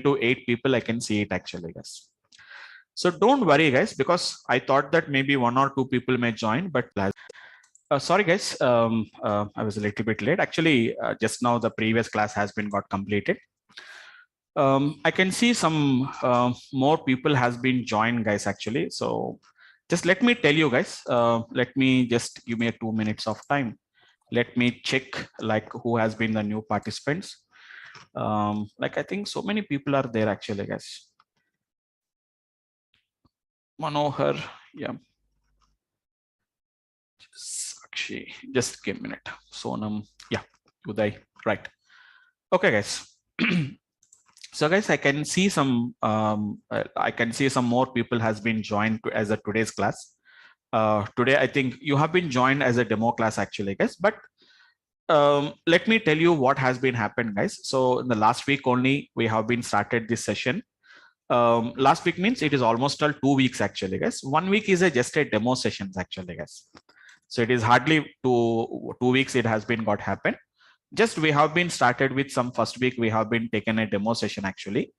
to 8 people, I can see it actually, guys. So don't worry, guys, because I thought that maybe 1 or 2 people may join, but sorry, guys, I was a little bit late. Actually, just now the previous class has been got completed. I can see some more people has been joined, guys, actually. So just let me tell you, guys, let me just give me a 2 minutes of time. Let me check like who has been the new participants. Like I think so many people are there actually, guys. Manohar, yeah. Sakshi, just give a minute. Sonam, yeah. Uday, right. Okay, guys. So guys, I can see some more people has been joined as a today's class. Today, I think you have been joined as a demo class actually, guys. But let me tell you what has been happened, guys. So in the last week only, we have been started this session. Last week means it is almost all 2 weeks actually, guys. 1 week is just a demo sessions actually, guys. So it is hardly 2 weeks it has been got happened. Just we have been started with some first week we have been taken a demo session actually.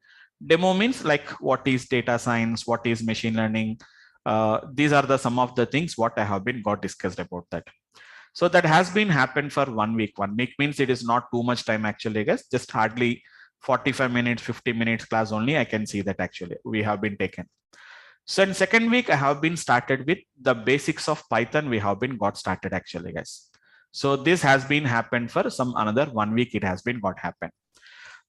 Demo means like what is data science, what is machine learning. These are the some of the things what I have been got discussed about that. So that has been happened for 1 week. 1 week means it is not too much time actually, guys. Just hardly 45 minutes, 50 minutes class only. I can see that actually we have been taken. So in second week, I have been started with the basics of Python. We have been got started actually, guys. So this has been happened for some another 1 week. It has been got happened.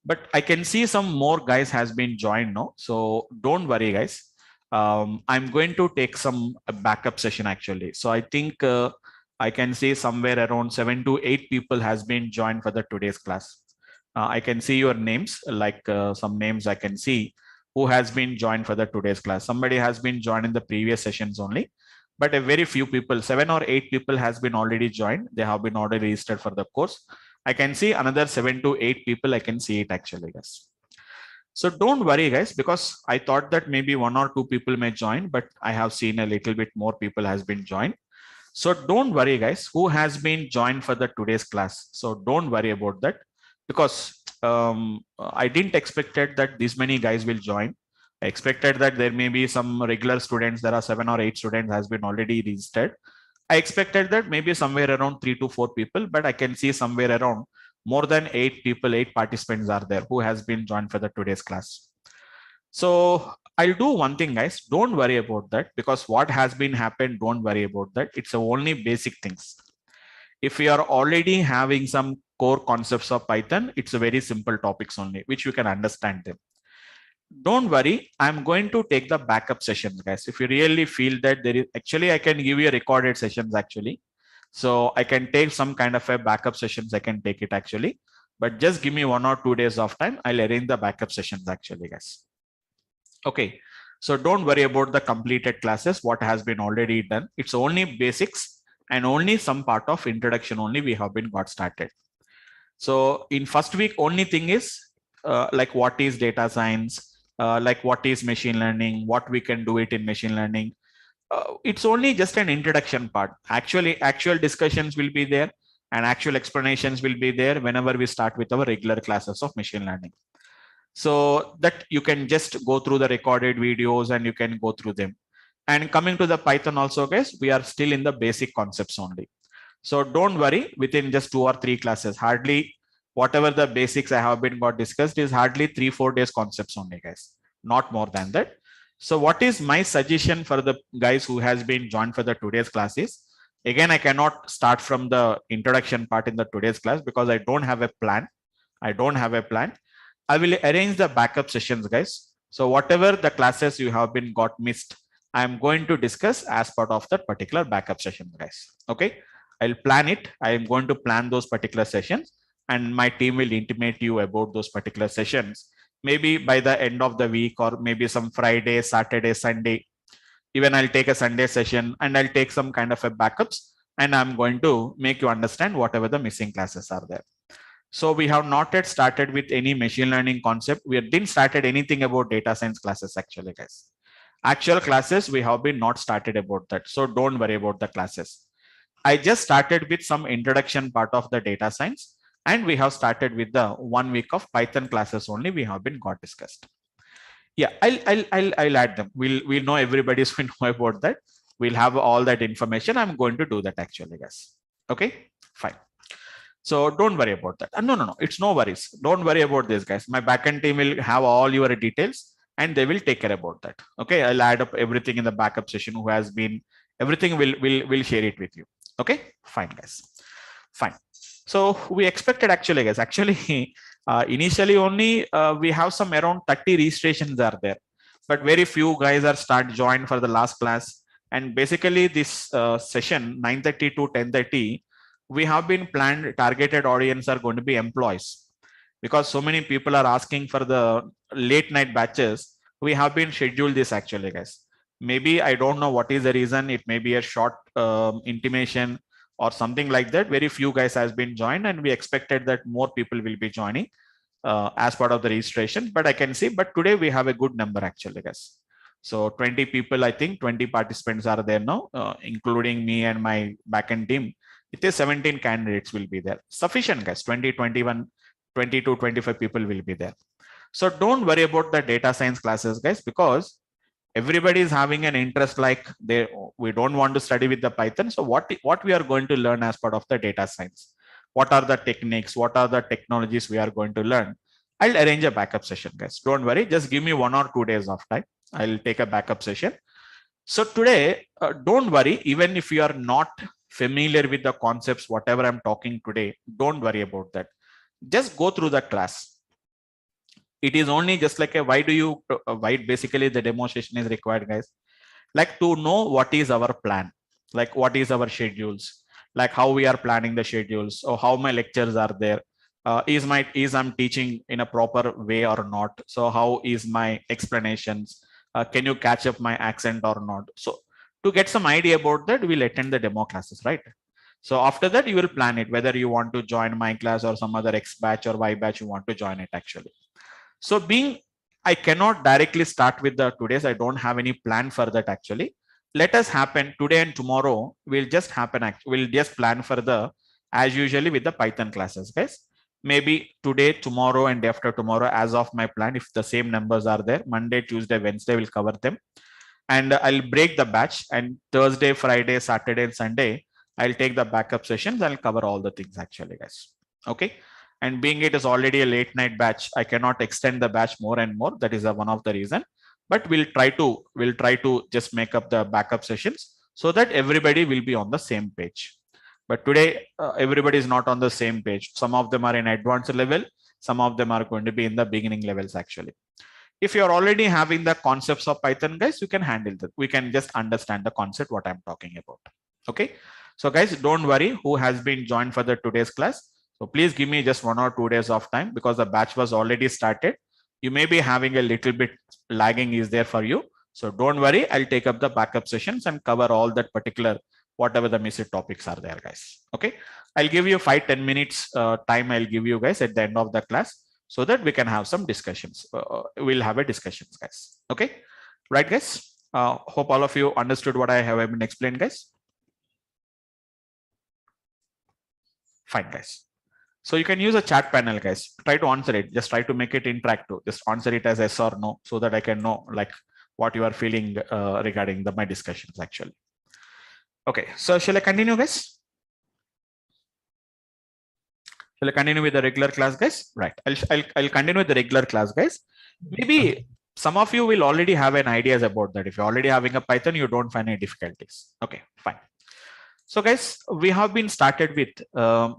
But I can see some more guys has been joined now. So don't worry, guys. I'm going to take some backup session actually. So I think I can see somewhere around 7 to 8 people has been joined for the today's class. I can see your names, like some names I can see who has been joined for the today's class. Somebody has been joined in the previous sessions only, but a very few people, 7 or 8 people has been already joined. They have been already registered for the course. I can see another 7 to 8 people. I can see it actually, guys. So don't worry, guys, because I thought that maybe 1 or 2 people may join, but I have seen a little bit more people has been joined. So don't worry, guys, who has been joined for the today's class. So don't worry about that because I didn't expected that this many guys will join. I expected that there may be some regular students. There are 7 or 8 students has been already registered. I expected that maybe somewhere around 3 to 4 people, but I can see somewhere around more than 8 people, 8 participants are there who has been joined for the today's class. So I'll do one thing, guys. Don't worry about that because what has been happened, don't worry about that. It's only basic things. If you are already having some core concepts of Python, it's a very simple topics only, which you can understand them. Don't worry, I'm going to take the backup sessions, guys. If you really feel that there is, actually, I can give you recorded sessions actually. So I can take some kind of a backup sessions. I can take it actually, but just give me 1 or 2 days of time. I'll arrange the backup sessions actually, guys. Okay. So don't worry about the completed classes, what has been already done. It's only basics and only some part of introduction only we have been got started. So in first week, only thing is like what is data science, like what is machine learning, what we can do it in machine learning. It's only just an introduction part. Actually, actual discussions will be there and actual explanations will be there whenever we start with our regular classes of machine learning. So that you can just go through the recorded videos and you can go through them. And coming to the Python also, guys, we are still in the basic concepts only. So don't worry, within just 2 or 3 classes, hardly whatever the basics I have been got discussed is hardly 3-4 days concepts only, guys, not more than that. So what is my suggestion for the guys who has been joined for the today's classes? Again, I cannot start from the introduction part in the today's class because I don't have a plan. I don't have a plan. I will arrange the backup sessions, guys. So whatever the classes you have been got missed, I'm going to discuss as part of that particular backup session, guys. Okay. I'll plan it. I am going to plan those particular sessions and my team will intimate you about those particular sessions. Maybe by the end of the week or maybe some Friday, Saturday, Sunday. Even I'll take a Sunday session and I'll take some kind of a backups and I'm going to make you understand whatever the missing classes are there. So we have not yet started with any machine learning concept. We didn't started anything about data science classes actually, guys. Actual classes, we have been not started about that. So don't worry about the classes. I just started with some introduction part of the data science And we have started with the 1 week of Python classes only we have been got discussed. Yeah, I'll add them. We'll know everybody's going to know about that. We'll have all that information. I'm going to do that actually, guys. Okay, fine. So don't worry about that. No. It's no worries. Don't worry about this, guys. My backend team will have all your details and they will take care about that. Okay, I'll add up everything in the backup session who has been, everything will share it with you. Okay, fine, guys. Fine. So we expected actually, guys, actually initially only we have some around 30 registrations are there, but very few guys are start joined for the last class. And basically this session 9:30 to 10:30, we have been planned targeted audience are going to be employees, because so many people are asking for the late night batches. We have been scheduled this actually, guys. Maybe I don't know what is the reason. It may be a short intimation or something like that. Very few guys has been joined, and we expected that more people will be joining as part of the registration. But I can see, but today we have a good number actually, guys. So 20 people, I think 20 participants are there now, including me and my backend team. It is 17 candidates will be there. Sufficient, guys. 20, 21, 22, 25 people will be there. So don't worry about the data science classes, guys, because everybody is having an interest, like we don't want to study with the Python. So what we are going to learn as part of the data science? What are the techniques? What are the technologies we are going to learn? I'll arrange a backup session, guys. Don't worry. Just give me 1 or 2 days of time. I'll take a backup session. So today, don't worry. Even if you are not familiar with the concepts, whatever I'm talking today, don't worry about that. Just go through the class. It is only just like a why basically the demonstration is required, guys. Like to know what is our plan, like what is our schedules, like how we are planning the schedules, or how my lectures are there. Is I'm teaching in a proper way or not? So how is my explanations? Can you catch up my accent or not? So to get some idea about that, we'll attend the demo classes, right? So after that, you will plan it, whether you want to join my class or some other X batch or Y batch you want to join it actually. So I cannot directly start with the today's. I don't have any plan for that actually. Let us happen today and tomorrow. We'll just plan for the, as usually with the Python classes, guys. Maybe today, tomorrow, and after tomorrow, as of my plan, if the same numbers are there, Monday, Tuesday, Wednesday, we'll cover them. And I'll break the batch, and Thursday, Friday, Saturday, and Sunday, I'll take the backup sessions. I'll cover all the things actually, guys. Okay. And being it is already a late night batch, I cannot extend the batch more and more. That is one of the reason. But we'll try to just make up the backup sessions so that everybody will be on the same page. But today, everybody is not on the same page. Some of them are in advanced level. Some of them are going to be in the beginning levels actually. If you're already having the concepts of Python, guys, you can handle that. We can just understand the concept, what I'm talking about. Okay. So guys, don't worry who has been joined for the today's class. So please give me just 1 or 2 days of time, because the batch was already started. You may be having a little bit lagging is there for you. So don't worry, I'll take up the backup sessions and cover all that particular, whatever the missing topics are there, guys. Okay. I'll give you 5-10 minutes time. I'll give you guys at the end of the class so that we can have some discussions. We'll have a discussions, guys. Okay. Right, guys. Hope all of you understood what I have been explained, guys. Fine, guys. So you can use a chat panel, guys. Try to answer it. Just try to make it interactive. Just answer it as yes or no, so that I can know like what you are feeling regarding my discussions actually. Okay, so shall I continue, guys? Shall I continue with the regular class, guys? Right. I'll continue with the regular class, guys. Maybe some of you will already have an ideas about that. If you're already having a Python, you don't find any difficulties. Okay, fine. So guys, we have been started with,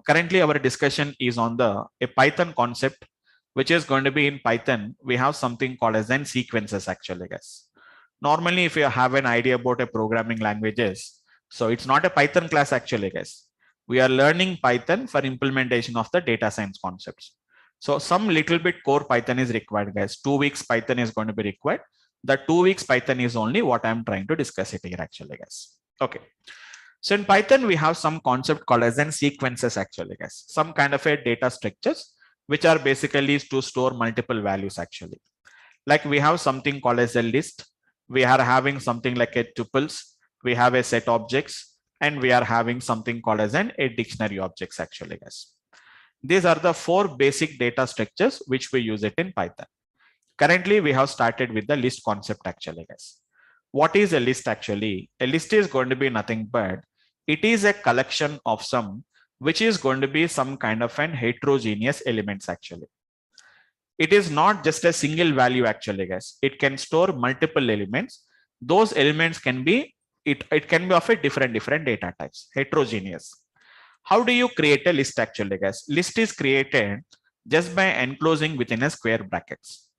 currently our discussion is on a Python concept, which is going to be in Python. We have something called as sequences actually, guys. Normally, if you have an idea about a programming languages, so it's not a Python class actually, guys. We are learning Python for implementation of the data science concepts. So some little bit core Python is required, guys. 2 weeks Python is going to be required. The 2 weeks Python is only what I'm trying to discuss it here actually, guys. Okay. So in Python, we have some concept called as sequences actually, guys. Some kind of a data structures, which are basically to store multiple values actually. Like we have something called as a list. We are having something like a tuples. We have a set objects, and we are having something called as a dictionary objects actually, guys. These are the 4 basic data structures which we use it in Python. Currently, we have started with the list concept actually, guys. What is a list actually? A list is going to be nothing but it is a collection of some which is going to be some kind of an heterogeneous elements actually. It is not just a single value actually, guys. It can store multiple elements. Those elements can be, it can be of a different data types, heterogeneous. How do you create a list actually, guys? List is created just by enclosing within a square brackets.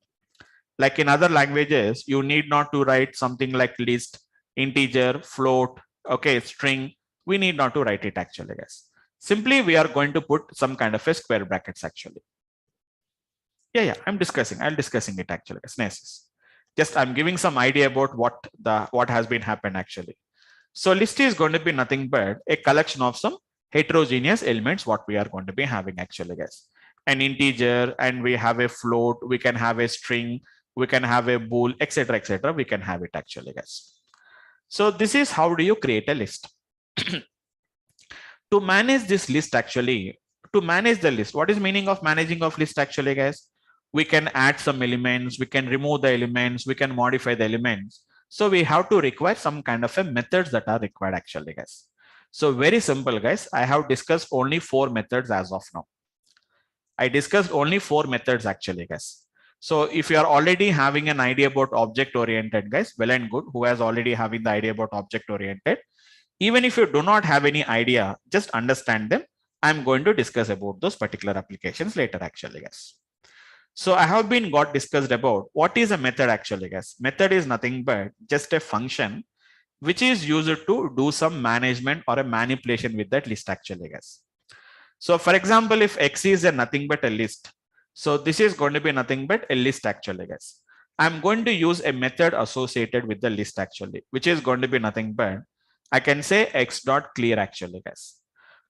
Like in other languages, you need not to write something like list, integer, float, okay, string. We need not to write it actually, guys. Simply, we are going to put some kind of a square brackets actually. Yeah, I'll discussing it actually. It's nice. Just I'm giving some idea about what has been happened actually. So list is going to be nothing but a collection of some heterogeneous elements what we are going to be having actually, guys. An integer, and we have a float, we can have a string, we can have a bool, etc. We can have it actually, guys. So this is how do you create a list. To manage this list actually, to manage the list, what is meaning of managing of list actually, guys? We can add some elements, we can remove the elements, we can modify the elements. So we have to require some kind of a methods that are required actually, guys. So very simple, guys. I have discussed only 4 methods as of now. I discussed only 4 methods actually, guys. So if you are already having an idea about object oriented, guys, well and good. Who has already having the idea about object oriented? Even if you do not have any idea, just understand them. I'm going to discuss about those particular applications later actually, guys. So I have been got discussed about what is a method actually, guys. Method is nothing but just a function which is used to do some management or a manipulation with that list actually, guys. So for example, if X is a nothing but a list, so this is going to be nothing but a list actually, guys. I'm going to use a method associated with the list actually, which is going to be nothing but I can say X dot clear actually, guys.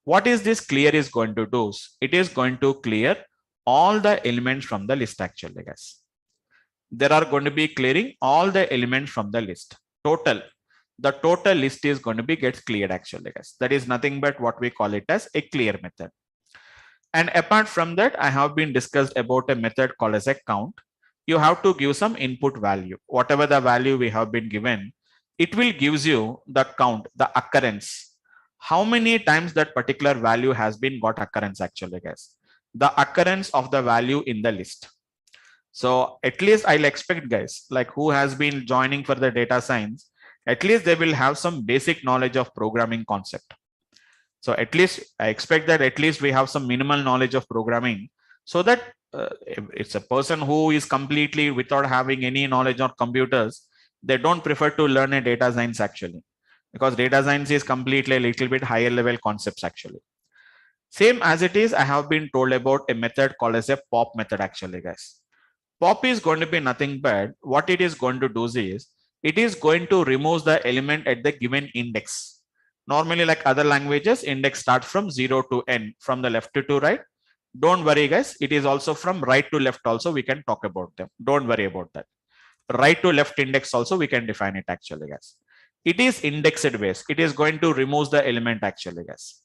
What is this clear is going to do? It is going to clear all the elements from the list actually, guys. There are going to be clearing all the elements from the list. Total. The total list is going to be gets cleared actually, guys. That is nothing but what we call it as a clear method. And apart from that, I have been discussed about a method called as a count. You have to give some input value. Whatever the value we have been given, it will gives you the count, the occurrence. How many times that particular value has been got occurrence actually, guys. The occurrence of the value in the list. So at least I'll expect, guys, like who has been joining for the data science, at least they will have some basic knowledge of programming concept. So at least I expect that at least we have some minimal knowledge of programming, so that it's a person who is completely without having any knowledge of computers, they don't prefer to learn a data science actually, because data science is completely a little bit higher level concepts actually. Same as it is, I have been told about a method called as a pop method actually, guys. Pop is going to be nothing but what it is going to do is it is going to remove the element at the given index. Normally, like other languages, index starts from 0 to n, from the left to right. Don't worry, guys. It is also from right to left also we can talk about them. Don't worry about that. Right to left index also we can define it actually, guys. It is indexed base. It is going to remove the element actually, guys.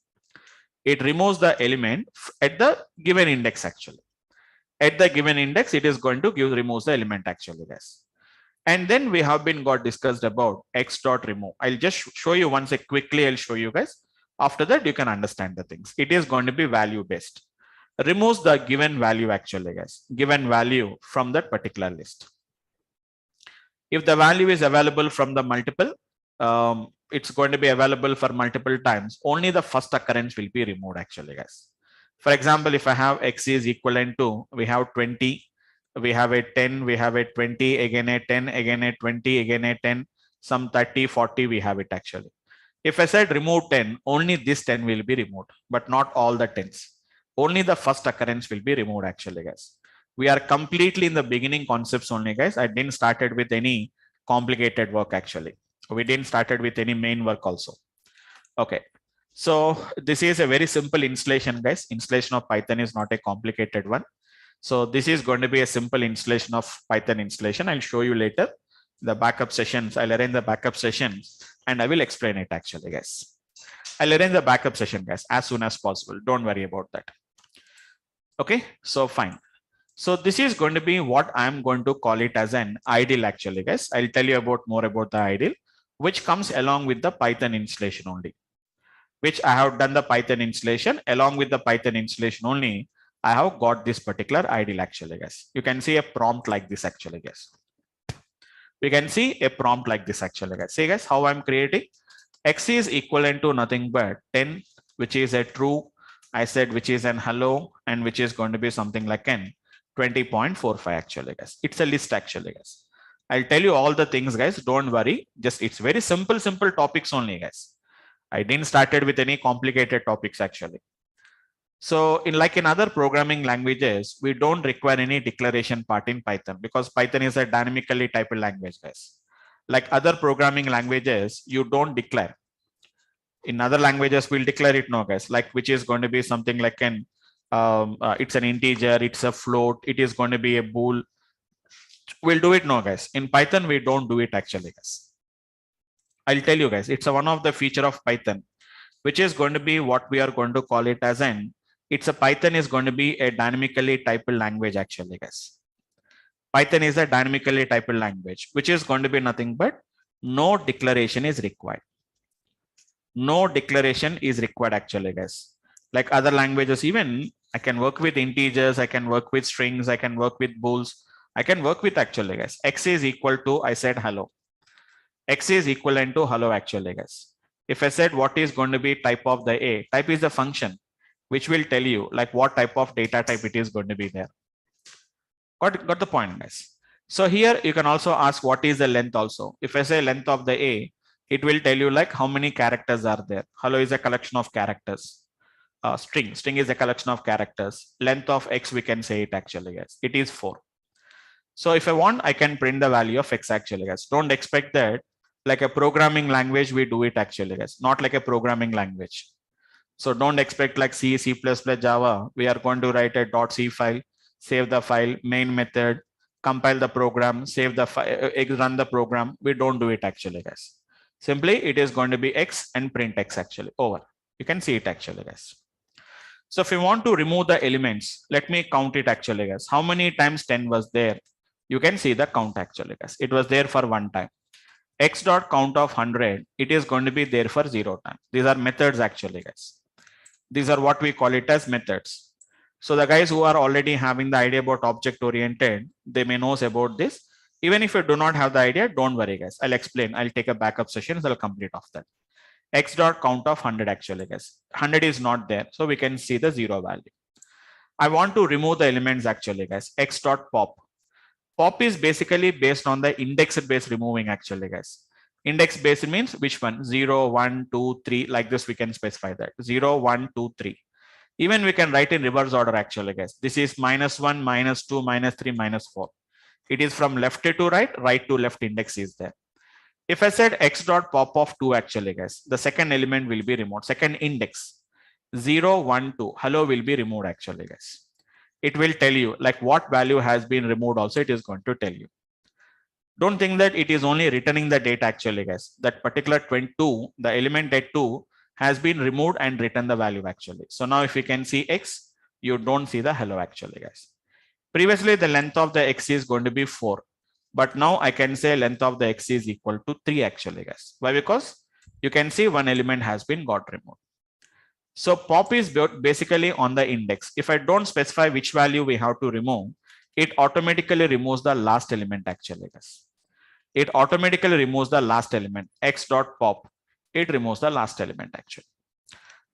It removes the element at the given index actually. At the given index, it is going to removes the element actually, guys. And then we have been got discussed about X dot remove. I'll just show you once quickly. I'll show you guys. After that, you can understand the things. It is going to be value based. Removes the given value actually, guys. Given value from that particular list. If the value is available from the multiple, it's going to be available for multiple times. Only the first occurrence will be removed actually, guys. For example, if I have X is equivalent to, we have 20, we have a 10, we have a 20, again a 10, again a 20, again a 10, some 30, 40, we have it actually. If I said remove 10, only this 10 will be removed, but not all the 10s. Only the first occurrence will be removed actually, guys. We are completely in the beginning concepts only, guys. I didn't started with any complicated work actually. We didn't started with any main work also. Okay. So this is a very simple installation, guys. Installation of Python is not a complicated one. So this is going to be a simple installation of Python installation. I'll show you later the backup sessions. I'll arrange the backup sessions and I will explain it actually, guys. I'll arrange the backup session, guys, as soon as possible. Don't worry about that. Okay, so fine. So this is going to be what I'm going to call it as an ideal actually, guys. I'll tell you about more about the ideal, which comes along with the Python installation only, which I have done the Python installation. Along with the Python installation only, I have got this particular ideal actually, guys. You can see a prompt like this actually, guys. We can see a prompt like this actually, guys. See guys, how I'm creating. X is equivalent to nothing but 10, which is a true. I said which is an hello, and which is going to be something like an 20.45 actually, guys. It's a list actually, guys. I'll tell you all the things, guys. Don't worry. Just it's very simple topics only, guys. I didn't started with any complicated topics actually. So in other programming languages, we don't require any declaration part in Python because Python is a dynamically typed language, guys. Like other programming languages, you don't declare. In other languages, we'll declare it, no, guys. Like which is going to be something like an it's an integer, it's a float, it is going to be a bool. We'll do it, no, guys. In Python, we don't do it actually, guys. I'll tell you, guys. It's one of the feature of Python, which is going to be what we are going to call it as an. It's a Python is going to be a dynamically typed language actually, guys. Python is a dynamically typed language, which is going to be nothing but no declaration is required. No declaration is required actually, guys. Like other languages, even I can work with integers, I can work with strings, I can work with bools, I can work with actually, guys. X is equal to, I said hello. X is equivalent to hello actually, guys. If I said what is going to be type of the A, type is the function, which will tell you like what type of data type it is going to be there. Got the point, guys. So here you can also ask what is the length also. If I say length of the A, it will tell you like how many characters are there. Hello is a collection of characters. String is a collection of characters. Length of X, we can say it actually, guys. It is 4. So if I want, I can print the value of X actually, guys. Don't expect that like a programming language, we do it actually, guys. Not like a programming language. So don't expect like C, C++, Java. We are going to write a .c file, save the file, main method, compile the program, save the file, run the program. We don't do it actually, guys. Simply it is going to be X and print X actually over. You can see it actually, guys. So if you want to remove the elements, let me count it actually, guys. How many times 10 was there? You can see the count actually, guys. It was there for 1 time. X dot count of 100, it is going to be there for 0 times. These are methods actually, guys. These are what we call it as methods. So the guys who are already having the idea about object oriented, they may know about this. Even if you do not have the idea, don't worry, guys. I'll explain. I'll take a backup session. So I'll complete of that. X dot count of 100 actually, guys. 100 is not there. So we can see the 0 value. I want to remove the elements actually, guys. X dot pop. Pop is basically based on the index based removing actually, guys. Index based means which one? 0, 1, 2, 3. Like this, we can specify that. 0, 1, 2, 3. Even we can write in reverse order actually, guys. This is -1, -2, -3, -4. It is from left to right, right to left index is there. If I said X dot pop of 2 actually, guys, the second element will be removed. Second index 0, 1, 2. Hello will be removed actually, guys. It will tell you like what value has been removed also, it is going to tell you. Don't think that it is only returning the data actually, guys. That particular 22, the element at 2 has been removed and written the value actually. So now if you can see X, you don't see the hello actually, guys. Previously, the length of the X is going to be 4. But now I can say length of the X is equal to 3 actually, guys. Why? Because you can see one element has been got removed. So pop is basically on the index. If I don't specify which value we have to remove, it automatically removes the last element actually, guys. It automatically removes the last element. X dot pop, it removes the last element actually.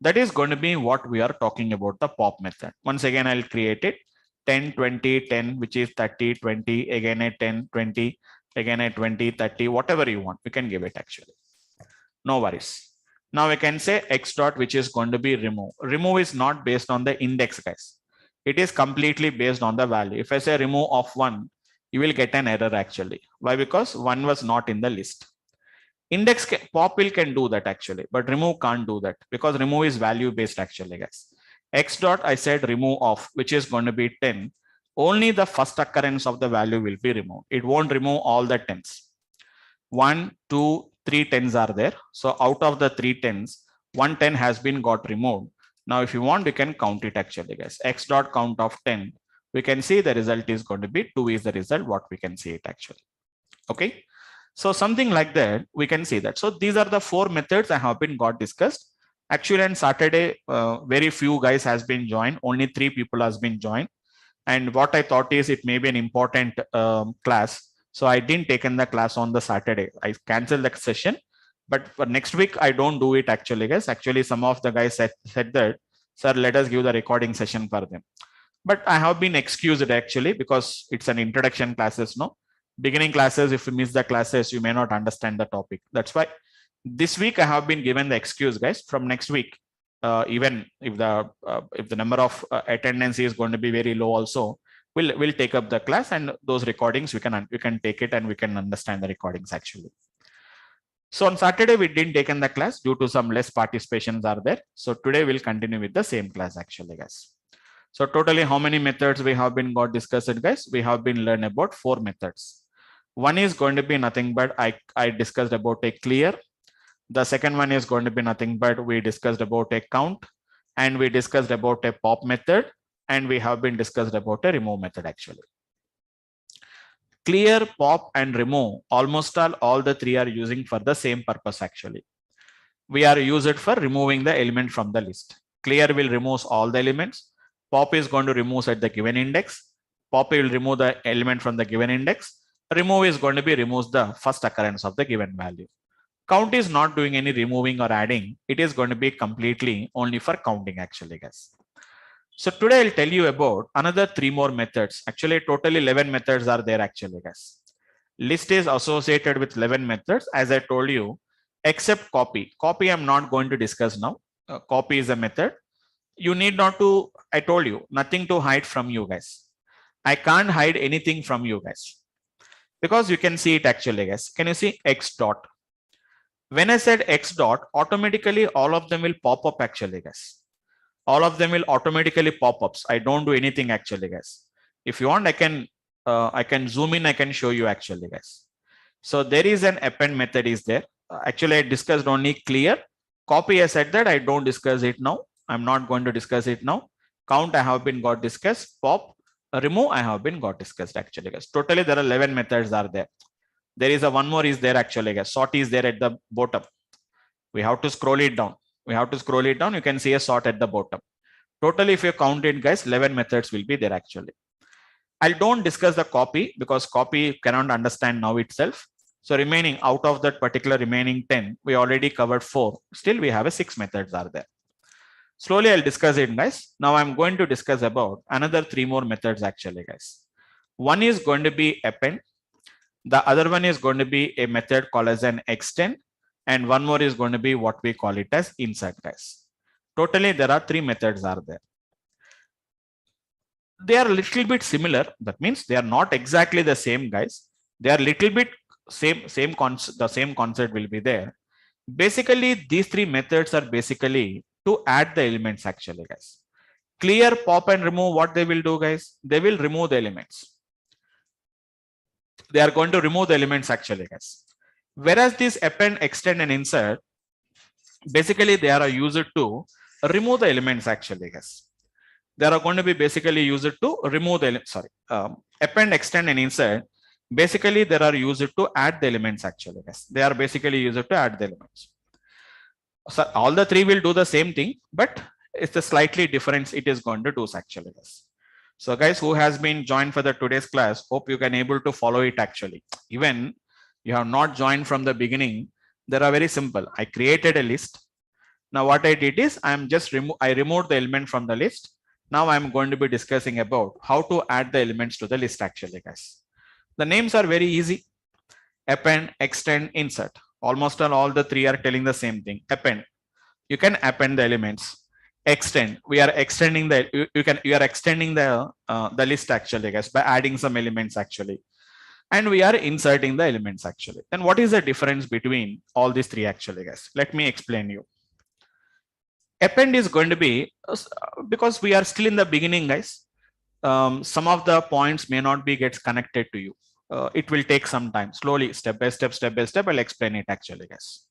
That is going to be what we are talking about, the pop method. Once again, I'll create it. 10, 20, 10, which is 30, 20, again at 10, 20, again at 20, 30, whatever you want, we can give it actually. No worries. Now we can say X dot, which is going to be remove. Remove is not based on the index, guys. It is completely based on the value. If I say remove of 1, you will get an error actually. Why? Because 1 was not in the list. Index pop will can do that actually, but remove can't do that because remove is value based actually, guys. X dot, I said remove of, which is going to be 10. Only the first occurrence of the value will be removed. It won't remove all the 10s. 1, 2, 3 10s are there. So out of the 3 10s, 1 10 has been got removed. Now, if you want, we can count it actually, guys. X dot count of 10. We can see the result is going to be 2 is the result, what we can see it actually. Okay. So something like that, we can see that. So these are the 4 methods I have been got discussed. Actually, on Saturday, very few guys has been joined. Only 3 people has been joined. And what I thought is it may be an important class. So I didn't take in the class on the Saturday. I canceled the session. But for next week, I don't do it actually, guys. Actually, some of the guys said that, sir, let us give the recording session for them. But I have been excused actually because it's an introduction classes, no? Beginning classes, if you miss the classes, you may not understand the topic. That's why this week I have been given the excuse, guys. From next week, even if the number of attendance is going to be very low also, we'll take up the class, and those recordings we can take it and we can understand the recordings actually. So on Saturday, we didn't take in the class due to some less participations are there. So today we'll continue with the same class actually, guys. So totally how many methods we have been got discussed, guys? We have been learned about 4 methods. One is going to be nothing but I discussed about a clear. The second one is going to be nothing but we discussed about a count, and we discussed about a pop method, and we have been discussed about a remove method actually. Clear, pop, and remove, almost all the 3 are using for the same purpose actually. We are use it for removing the element from the list. Clear will remove all the elements. Pop is going to remove at the given index. Pop will remove the element from the given index. Remove is going to be removes the first occurrence of the given value. Count is not doing any removing or adding. It is going to be completely only for counting actually, guys. So today I'll tell you about another 3 more methods. Actually, totally 11 methods are there actually, guys. List is associated with 11 methods, as I told you, except copy. Copy I'm not going to discuss now. Copy is a method. You need not to, I told you, nothing to hide from you guys. I can't hide anything from you guys. Because you can see it actually, guys. Can you see X dot? When I said X dot, automatically all of them will pop up actually, guys. All of them will automatically pop ups. I don't do anything actually, guys. If you want, I can zoom in, I can show you actually, guys. So there is an append method is there. Actually, I discussed only clear. Copy, I said that I don't discuss it now. I'm not going to discuss it now. Count, I have been got discussed. Pop, remove, I have been got discussed actually, guys. Totally, there are 11 methods are there. There is a one more is there actually, guys. Sort is there at the bottom. We have to scroll it down. We have to scroll it down. You can see a sort at the bottom. Totally, if you count it, guys, 11 methods will be there actually. I don't discuss the copy because copy cannot understand now itself. So remaining out of that particular remaining 10, we already covered 4. Still, we have a 6 methods are there. Slowly, I'll discuss it, guys. Now I'm going to discuss about another 3 more methods actually, guys. One is going to be append. The other one is going to be a method called as an extend. And one more is going to be what we call it as insert, guys. Totally, there are 3 methods are there. They are a little bit similar. That means they are not exactly the same, guys. They are little bit same concept. The same concept will be there. Basically, these 3 methods are basically to add the elements actually, guys. Clear, pop, and remove. What they will do, guys? They will remove the elements. They are going to remove the elements actually, guys. Whereas this append, extend, and insert, basically they are used to remove the elements actually, guys. They are going to be basically used to remove the append, extend, and insert. Basically, they are used to add the elements actually, guys. They are basically used to add the elements. So all the 3 will do the same thing, but it's a slightly difference it is going to do actually, guys. So guys who has been joined for the today's class, hope you can able to follow it actually. Even you have not joined from the beginning, they are very simple. I created a list. Now what I did is I removed the element from the list. Now I'm going to be discussing about how to add the elements to the list actually, guys. The names are very easy. Append, extend, insert. Almost all the 3 are telling the same thing. Append. You can append the elements. Extend. We are extending the you are extending the list actually, guys, by adding some elements actually. And we are inserting the elements actually. Then what is the difference between all these 3 actually, guys? Let me explain you. Append is going to be, because we are still in the beginning, guys, some of the points may not be gets connected to you. It will take some time. Slowly, step by step, I'll explain it actually, guys.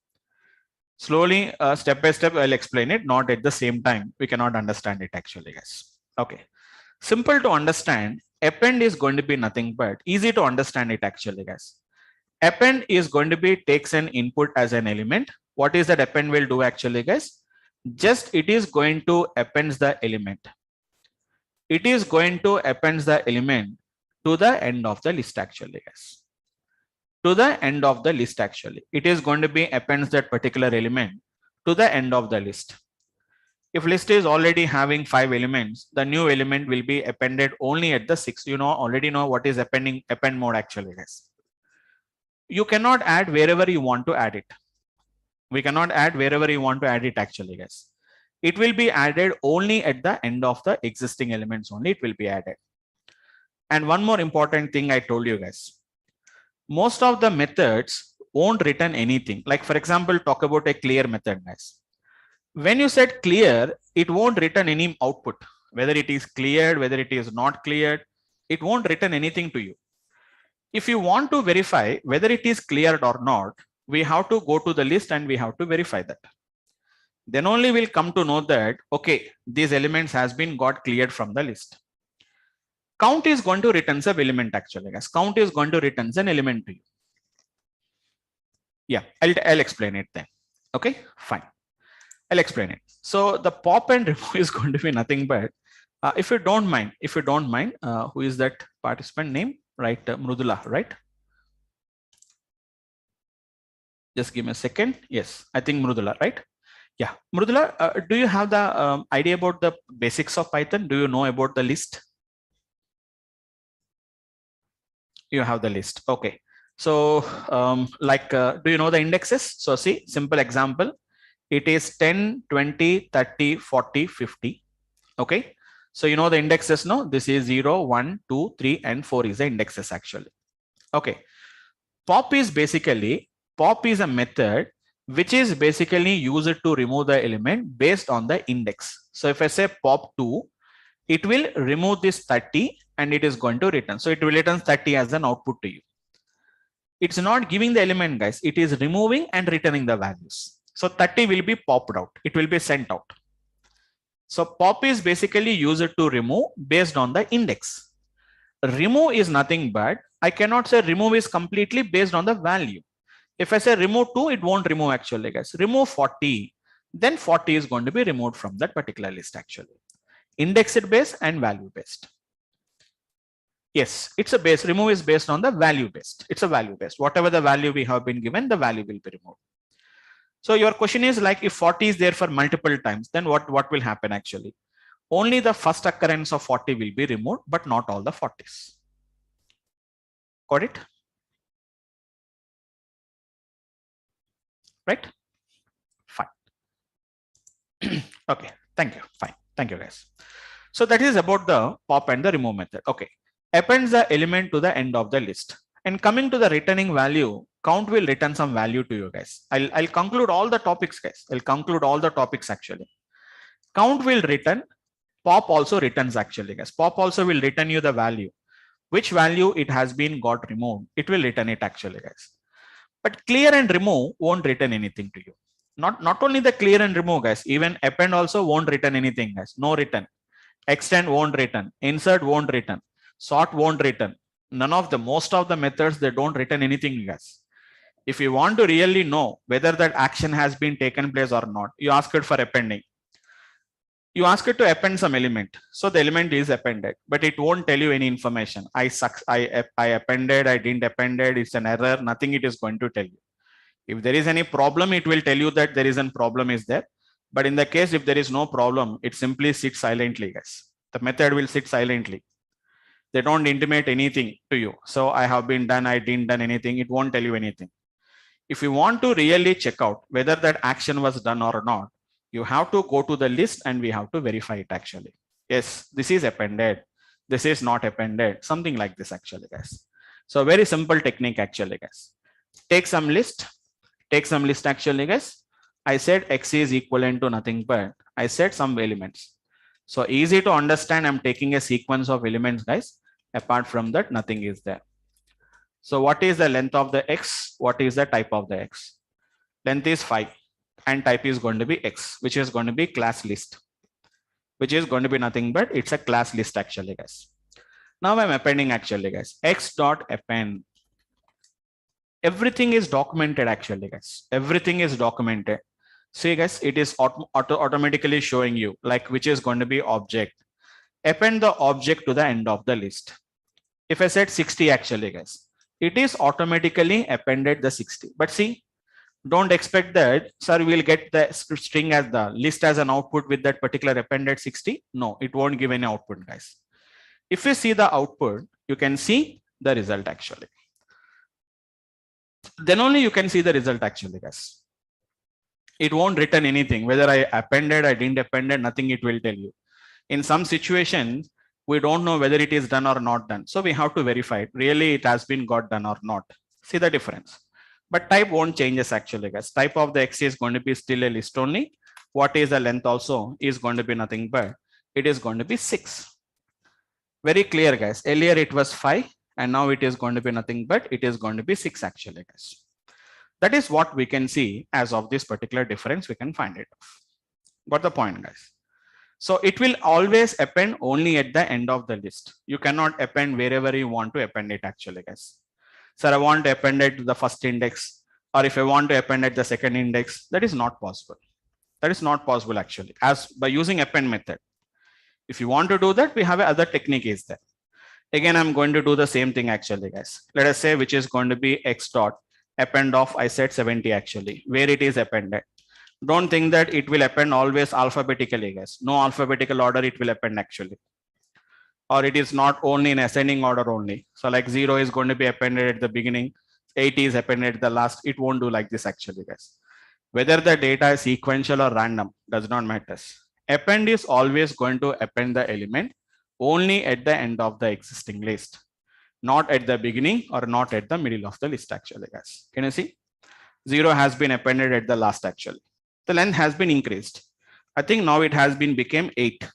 Slowly, step by step, I'll explain it, not at the same time. We cannot understand it actually, guys. Okay. Simple to understand. Append is going to be nothing but easy to understand it actually, guys. Append is going to be takes an input as an element. What is that append will do actually, guys? Just it is going to append the element. It is going to append the element to the end of the list actually, guys. To the end of the list actually. It is going to be appends that particular element to the end of the list. If list is already having 5 elements, the new element will be appended only at the 6th. You know, already know what is append mode actually, guys. You cannot add wherever you want to add it. We cannot add wherever you want to add it actually, guys. It will be added only at the end of the existing elements only. It will be added. And one more important thing I told you guys. Most of the methods won't return anything. Like for example, talk about a clear method, guys. When you said clear, it won't return any output. Whether it is cleared, whether it is not cleared, it won't return anything to you. If you want to verify whether it is cleared or not, we have to go to the list and we have to verify that. Then only we'll come to know that, okay, these elements has been got cleared from the list. Count is going to return some element actually, guys. Count is going to return an element to you. Yeah, I'll explain it then. Okay, fine. I'll explain it. So the pop and remove is going to be nothing but, if you don't mind, who is that participant name? Right, Mrudula, right? Just give me a second. Yes, I think Mrudula, right? Yeah, Mrudula, do you have the idea about the basics of Python? Do you know about the list? You have the list. Okay. So do you know the indexes? So see, simple example. It is 10, 20, 30, 40, 50. Okay. So you know the indexes, no? This is 0, 1, 2, 3, and 4 is the indexes actually. Okay. Pop is a method which is basically used to remove the element based on the index. So if I say pop 2, it will remove this 30 and it is going to return. So it will return 30 as an output to you. It's not giving the element, guys. It is removing and returning the values. So 30 will be popped out. It will be sent out. So pop is basically used to remove based on the index. Remove is nothing but, I cannot say remove is completely based on the value. If I say remove 2, it won't remove actually, guys. Remove 40, then 40 is going to be removed from that particular list actually. Indexed based and value based. Yes, it's a base. Remove is based on the value based. It's a value based. Whatever the value we have been given, the value will be removed. So your question is like, if 40 is there for multiple times, then what will happen actually? Only the first occurrence of 40 will be removed, but not all the 40s. Got it? Right? Fine. Okay. Thank you. Fine. Thank you, guys. So that is about the pop and the remove method. Okay. Appends the element to the end of the list. And coming to the returning value, count will return some value to you guys. I'll conclude all the topics, guys. I'll conclude all the topics actually. Count will return. Pop also returns actually, guys. Pop also will return you the value. Which value it has been got removed. It will return it actually, guys. But clear and remove won't return anything to you. Not only the clear and remove, guys. Even append also won't return anything, guys. No return. Extend won't return. Insert won't return. Sort won't return. Most of the methods, they don't return anything, guys. If you want to really know whether that action has been taken place or not, you ask it for appending. You ask it to append some element. So the element is appended, but it won't tell you any information. I appended, I didn't appended, it's an error, nothing it is going to tell you. If there is any problem, it will tell you that there is a problem is there. But in the case, if there is no problem, it simply sits silently, guys. The method will sit silently. They don't intimate anything to you. So I have been done, I didn't done anything. It won't tell you anything. If you want to really check out whether that action was done or not, you have to go to the list and we have to verify it actually. Yes, this is appended. This is not appended. Something like this actually, guys. So very simple technique actually, guys. Take some list actually, guys. I said X is equivalent to nothing but I said some elements. So easy to understand. I'm taking a sequence of elements, guys. Apart from that, nothing is there. So what is the length of the X? What is the type of the X? Length is 5. and type is going to be X, which is going to be class list, which is going to be nothing but it's a class list actually, guys. Now I'm appending actually, guys. X dot append. Everything is documented actually, guys. Everything is documented. See, guys, it is automatically showing you like which is going to be object. Append the object to the end of the list. If I said 60 actually, guys, it is automatically appended the 60. But see, don't expect that, sir, we'll get the string as the list as an output with that particular appended 60. No, it won't give any output, guys. If you see the output, you can see the result actually. Then only you can see the result actually, guys. It won't return anything, whether I appended, I didn't appended, nothing it will tell you. In some situations, we don't know whether it is done or not done. So we have to verify it. Really it has been got done or not. See the difference. But type won't changes actually, guys. Type of the X is going to be still a list only. What is the length also is going to be nothing but it is going to be 6. Very clear, guys. Earlier it was 5 and now it is going to be nothing but it is going to be 6 actually, guys. That is what we can see as of this particular difference. We can find it. Got the point, guys? So it will always append only at the end of the list. You cannot append wherever you want to append it actually, guys. Sir, I want to append it to the first index, or if I want to append at the second index, that is not possible. That is not possible actually, as by using append method. If you want to do that, we have another technique is there. Again, I'm going to do the same thing actually, guys. Let us say which is going to be X dot append of, I said 70 actually, where it is appended. Don't think that it will append always alphabetically, guys. No alphabetical order it will append actually. Or it is not only in ascending order only. So like 0 is going to be appended at the beginning, 80 is appended at the last. It won't do like this actually, guys. Whether the data is sequential or random does not matter. Append is always going to append the element only at the end of the existing list, not at the beginning or not at the middle of the list actually, guys. Can you see? 0 has been appended at the last actually. The length has been increased. I think now it has been became 8.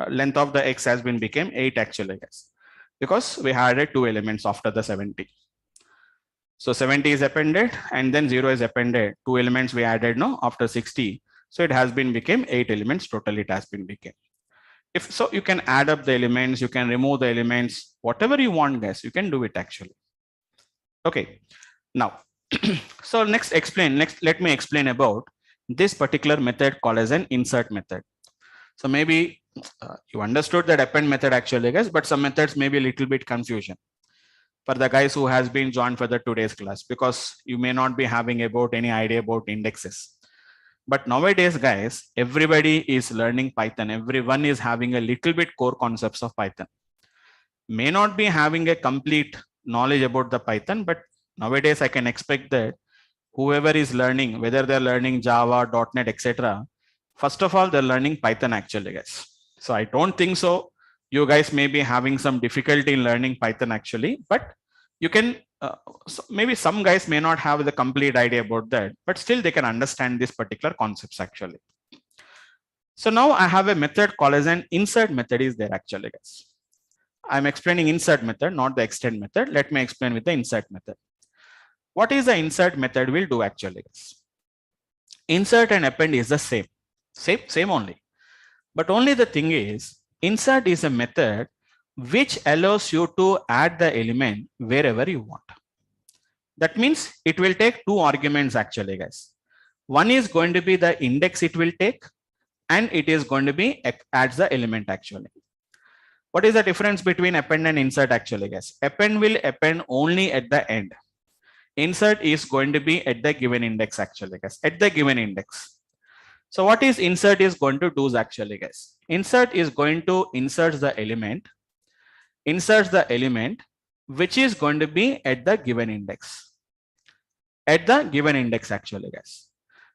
Length of the X has been became 8 actually, guys, because we had added 2 elements after the 70. So 70 is appended and then 0 is appended. 2 elements we added now after 60. So it has been became 8 elements total. It has been became. If so, you can add up the elements, you can remove the elements, whatever you want, guys, you can do it actually. Okay, now, so let me explain about this particular method called as an insert method. So maybe you understood that append method actually, guys, but some methods may be a little bit confusion for the guys who has been joined for the today's class, because you may not be having about any idea about indexes. But nowadays, guys, everybody is learning Python. Everyone is having a little bit core concepts of Python. May not be having a complete knowledge about the Python, but nowadays I can expect that whoever is learning, whether they're learning Java, .NET, etc., first of all, they're learning Python actually, guys. So I don't think so. You guys may be having some difficulty in learning Python actually, but you can, so maybe some guys may not have the complete idea about that, but still they can understand this particular concepts actually. So now I have a method called as an insert method is there actually, guys. I'm explaining insert method, not the extend method. Let me explain with the insert method. What is the insert method will do actually, guys? Insert and append is the same only. But only the thing is, insert is a method which allows you to add the element wherever you want. That means it will take 2 arguments actually, guys. One is going to be the index it will take, and it is going to be adds the element actually. What is the difference between append and insert actually, guys? Append will append only at the end. Insert is going to be at the given index actually, guys, at the given index. So what is insert is going to do actually, guys? Insert is going to insert the element, which is going to be at the given index. At the given index actually, guys.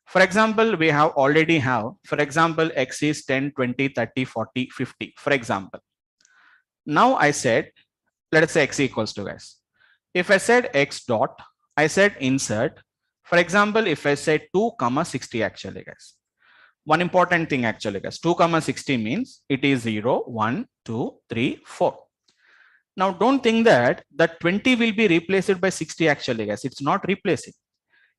For example, we have already have, for example, X is 10, 20, 30, 40, 50, for example. Now I said, let us say X equals to, guys. If I said X dot, I said insert. For example, if I say 2, 60 actually, guys. One important thing actually, guys, 2, 60 means it is 0, 1, 2, 3, 4. Now don't think that the 20 will be replaced by 60 actually, guys. It's not replacing.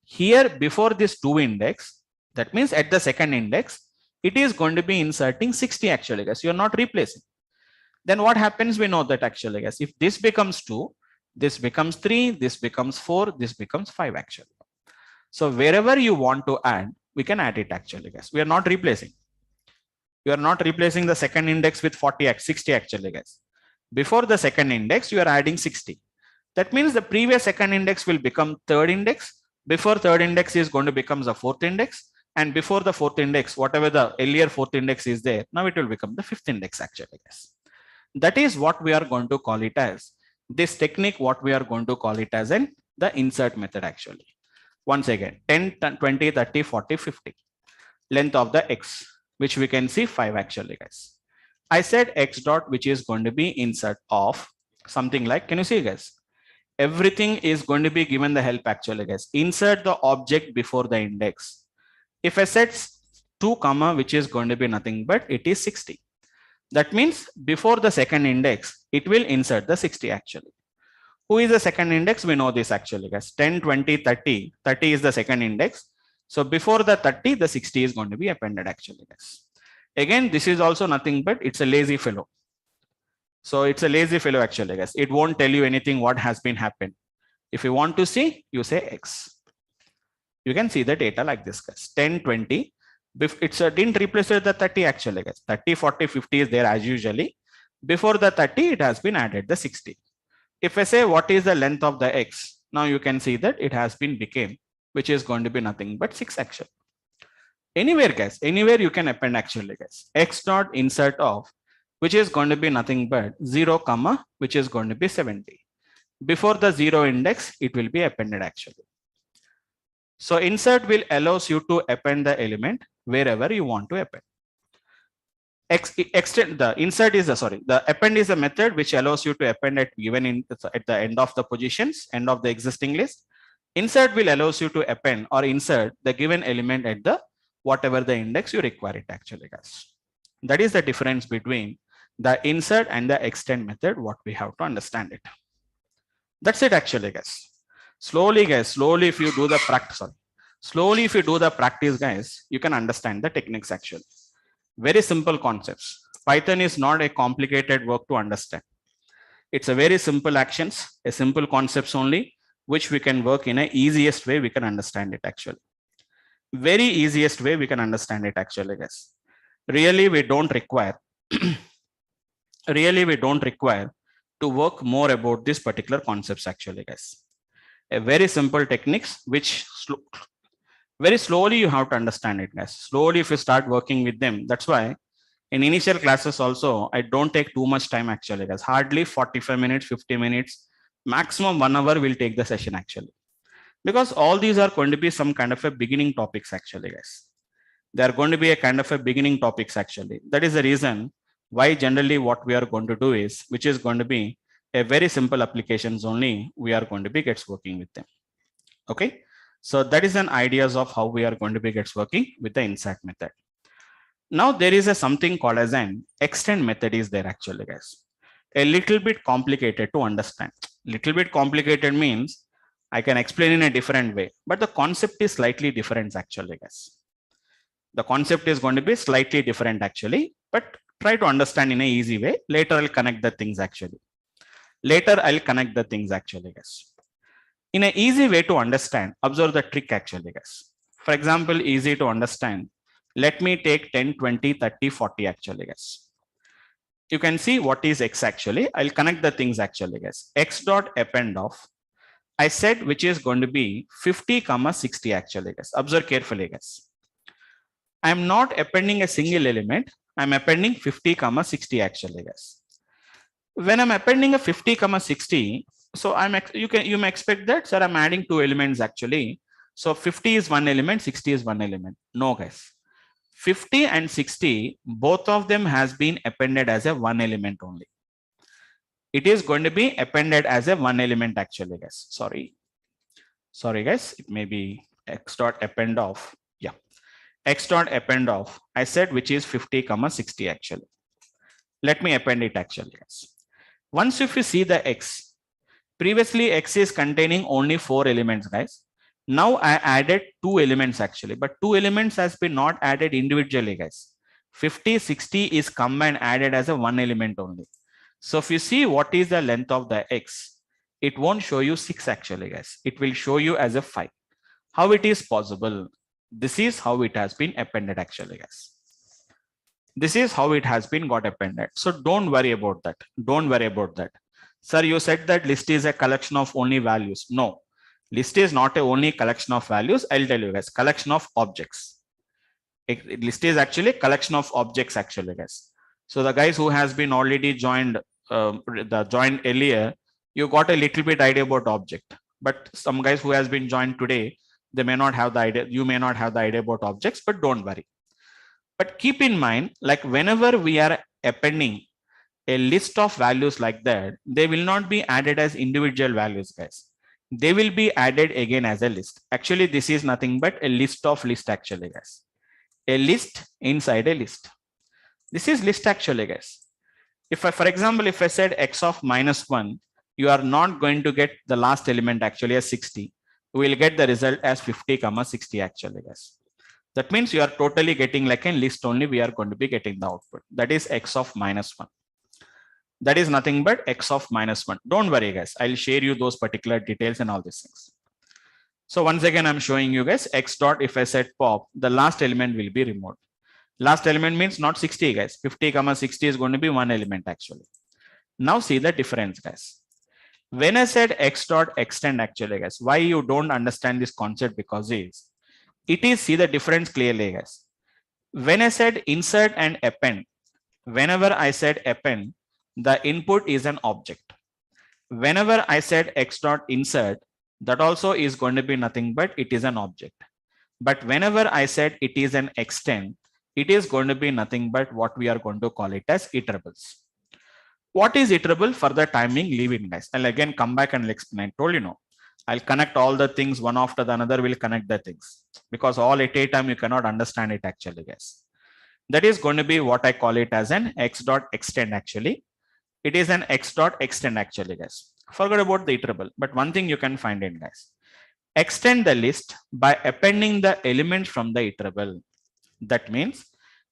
Here before this 2 index, That means at the second index, it is going to be inserting 60 actually, guys. You're not replacing. Then what happens? We know that actually, guys. If this becomes 2, this becomes 3, this becomes 4, this becomes 5 actually. So wherever you want to add, we can add it actually, guys. We are not replacing. You are not replacing the second index with 60 actually, guys. Before the second index, you are adding 60. That means the previous second index will become third index. Before third index is going to become the fourth index. And before the fourth index, whatever the earlier fourth index is there, now it will become the fifth index actually, guys. That is what we are going to call it as. This technique, what we are going to call it as in the insert method actually. Once again, 10, 20, 30, 40, 50. Length of the x, which we can see 5 actually, guys. I said x dot, which is going to be insert of something like, can you see, guys? Everything is going to be given the help actually, guys. Insert the object before the index. If I set 2 comma, which is going to be nothing but it is 60. That means before the second index, it will insert the 60 actually. Who is the second index? We know this actually, guys. 10, 20, 30. 30 is the second index. So before the 30, the 60 is going to be appended actually, guys. Again, this is also nothing but it's a lazy fellow. So it's a lazy fellow actually, guys. It won't tell you anything what has been happened. If you want to see, you say X. You can see the data like this, guys. 10, 20. It's didn't replace the 30 actually, guys. 30, 40, 50 is there as usually. Before the 30, it has been added the 60. If I say what is the length of the X, now you can see that it has been became, which is going to be nothing but 6 actually. Anywhere, guys, anywhere you can append actually, guys. X dot insert of, which is going to be nothing but 0 comma, which is going to be 70. Before the 0 index, it will be appended actually. So insert will allows you to append the element wherever you want to append. Extend the insert is the append is a method which allows you to append at given at the end of the positions, end of the existing list. Insert will allows you to append or insert the given element at the whatever the index you require it actually, guys. That is the difference between the insert and the extend method, what we have to understand it. That's it actually, guys. Slowly, guys, slowly if you do the practice, slowly if you do the practice, guys, you can understand the techniques actually. Very simple concepts. Python is not a complicated work to understand. It's a very simple actions, a simple concepts only, which we can work in a easiest way we can understand it actually. Very easiest way we can understand it actually, guys. Really, we don't require to work more about this particular concepts actually, guys. A very simple techniques which very slowly you have to understand it, guys. Slowly if you start working with them, that's why in initial classes also I don't take too much time actually, guys. Hardly 45 minutes, 50 minutes, maximum 1 hour will take the session actually, because all these are going to be some kind of a beginning topics actually, guys. They are going to be a kind of a beginning topics actually. That is the reason why generally what we are going to do is, which is going to be a very simple applications only, we are going to be gets working with them. Okay, so that is an ideas of how we are going to be gets working with the insert method. Now there is a something called as an extend method is there actually, guys. A little bit complicated to understand. Little bit complicated means I can explain in a different way, but the concept is slightly different actually, guys. The concept is going to be slightly different actually, but try to understand in an easy way. Later I'll connect the things actually. Guys. In an easy way to understand, observe the trick actually, guys. For example, easy to understand. Let me take 10, 20, 30, 40 actually, guys. You can see what is X actually. I'll connect the things actually, guys. X dot append of, I said, which is going to be 50, 60 actually, guys. Observe carefully, guys. I'm not appending a single element. I'm appending 50, 60 actually, guys. When I'm appending a 50, 60, so you may expect that, sir, I'm adding 2 elements actually. So 50 is one element, 60 is one element. No, guys. 50 and 60, both of them has been appended as a one element only. It is going to be appended as a one element actually, guys. Sorry, guys. It may be X dot append of. Yeah. X dot append of, I said, which is 50, 60 actually. Let me append it actually, guys. Once if you see the X, previously X is containing only 4 elements, guys. Now I added two elements actually, but two elements has been not added individually, guys. 50, 60 is combined added as a one element only. So if you see what is the length of the X, it won't show you 6 actually, guys. It will show you as a 5. How it is possible? This is how it has been appended actually, guys. This is how it has been got appended. So don't worry about that. Don't worry about that. Sir, you said that list is a collection of only values. No, list is not a only collection of values. I'll tell you guys, collection of objects. List is actually collection of objects actually, guys. So the guys who has been already joined earlier, you got a little bit idea about object. But some guys who has been joined today, they may not have the idea. You may not have the idea about objects, but don't worry. But keep in mind, like whenever we are appending a list of values like that, they will not be added as individual values, guys. They will be added again as a list. Actually, this is nothing but a list of list actually, guys. A list inside a list. This is list actually, guys. If I, for example, if I said x of -1, you are not going to get the last element actually as 60. We will get the result as 50, 60 actually, guys. That means you are totally getting like a list only. We are going to be getting the output. That is x of -1. That is nothing but x of -1. Don't worry, guys. I'll share you those particular details and all these things. So once again, I'm showing you guys x dot. If I said pop, the last element will be removed. Last element means not 60, guys. 50, 60 is going to be one element actually. Now see the difference, guys. When I said x dot extend actually, guys, why you don't understand this concept? Because it is see the difference clearly, guys. When I said insert and append, whenever I said append, the input is an object. Whenever I said x dot insert, that also is going to be nothing but it is an object. But whenever I said it is an extend, it is going to be nothing but what we are going to call it as iterables. What is iterable? For the timing, leave it, guys. I'll again come back and explain. I told you no. I'll connect all the things one after the another. Will connect the things because all at a time you cannot understand it actually, guys. That is going to be what I call it as an x dot extend actually. It is an x dot extend actually, guys. Forget about the iterable, but one thing you can find in, guys. Extend the list by appending the elements from the iterable. That means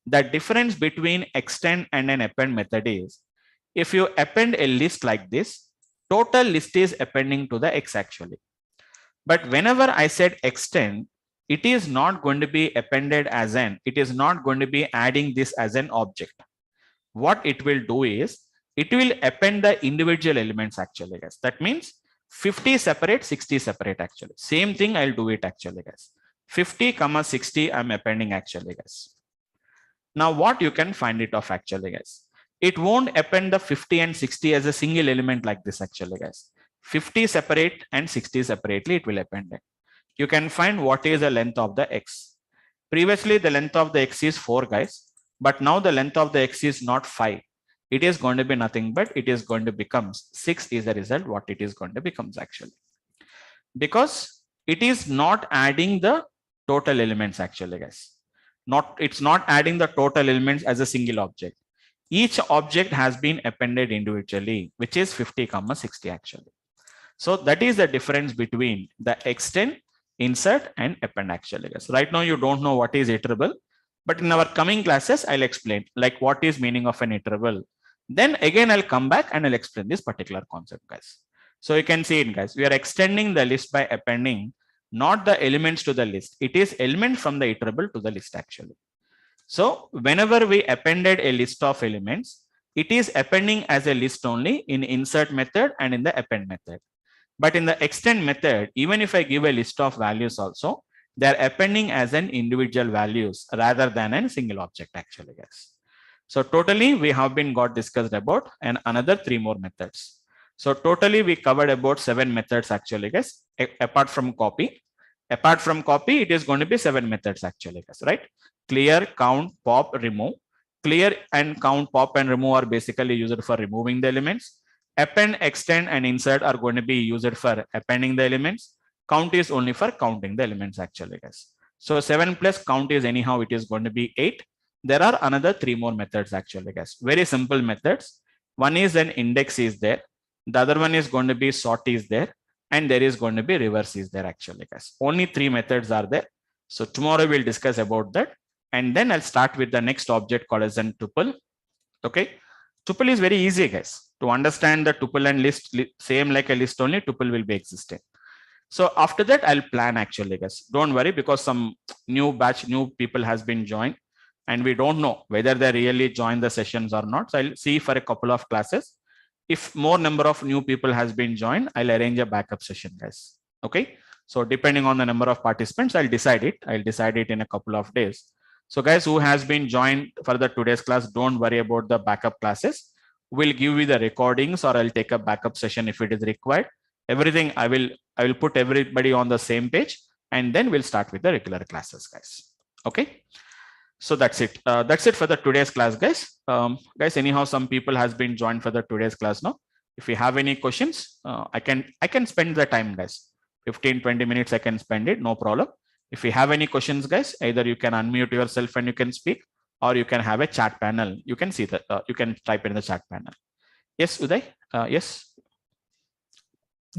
the difference between extend and an append method is if you append a list like this, total list is appending to the x actually. But whenever I said extend, it is not going to be appended as an, it is not going to be adding this as an object. What it will do is, it will append the individual elements actually, guys. That means 50 separate, 60 separate actually. Same thing, I'll do it actually, guys. 50, 60, I'm appending actually, guys. Now what you can find it of actually, guys. It won't append the 50 and 60 as a single element like this actually, guys. 50 separate and 60 separately, it will append it. You can find what is the length of the x. Previously, the length of the x is 4, guys. But now the length of the x is not 5. It is going to be nothing but it is going to become 6 is the result what it is going to becomes actually. Because it is not adding the total elements actually, guys. It's not adding the total elements as a single object. Each object has been appended individually, which is 50, 60 actually. So that is the difference between the extend, insert and append actually, guys. Right now you don't know what is iterable, but in our coming classes, I'll explain like what is meaning of an iterable. Then again, I'll come back and I'll explain this particular concept, guys. So you can see it, guys. We are extending the list by appending not the elements to the list. It is element from the iterable to the list actually. So whenever we appended a list of elements, it is appending as a list only in insert method and in the append method. But in the extend method, even if I give a list of values also, they're appending as an individual values rather than a single object actually, guys. So totally we have been got discussed about and another 3 more methods. So totally we covered about 7 methods actually, guys, apart from copy. Apart from copy, it is going to be 7 methods actually, guys, right? Clear, count, pop, remove. Clear and count, pop and remove are basically used for removing the elements. Append, extend and insert are going to be used for appending the elements. Count is only for counting the elements actually, guys. So 7 plus count is anyhow, it is going to be 8. There are another 3 more methods actually, guys. Very simple methods. One is an index is there. The other one is going to be sort is there. and there is going to be reverse is there actually, guys. Only 3 methods are there. So tomorrow we'll discuss about that, and then I'll start with the next object called as an tuple. Okay, tuple is very easy, guys, to understand. The tuple and list same like a list, only tuple will be existing. So after that I'll plan actually, guys. Don't worry, because some new people has been joined, and we don't know whether they really join the sessions or not. So I'll see for a couple of classes. If more number of new people has been joined, I'll arrange a backup session, guys. Okay, so depending on the number of participants, I'll decide it in a couple of days. So guys who has been joined for the today's class, don't worry about the backup classes. We'll give you the recordings, or I'll take a backup session if it is required. Everything I will put everybody on the same page, and then we'll start with the regular classes, guys. Okay, so that's it. That's it for the today's class, guys. Guys, anyhow, some people has been joined for the today's class now. If you have any questions, I can spend the time, guys. 15-20 minutes I can spend it, no problem. If you have any questions, guys, either you can unmute yourself and you can speak, or you can have a chat panel. You can see that you can type in the chat panel. Yes, Uday. Yes.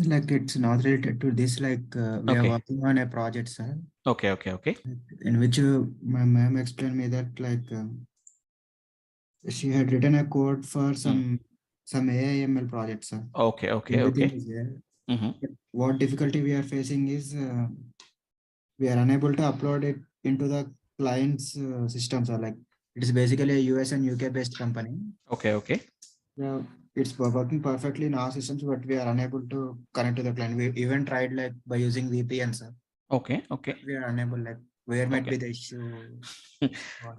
Like it's not related to this, like we are working on a project, sir. Okay. In which my ma'am explained me that like she had written a code for some AI/ML project, sir. Okay. Everything is there. What difficulty we are facing is we are unable to upload it into the client's systems. Or like it is basically a US and UK based company. Okay. Yeah. It's working perfectly in our systems, but we are unable to connect to the client. We even tried like by using VPN, sir. Okay. We are unable, like where might be the issue?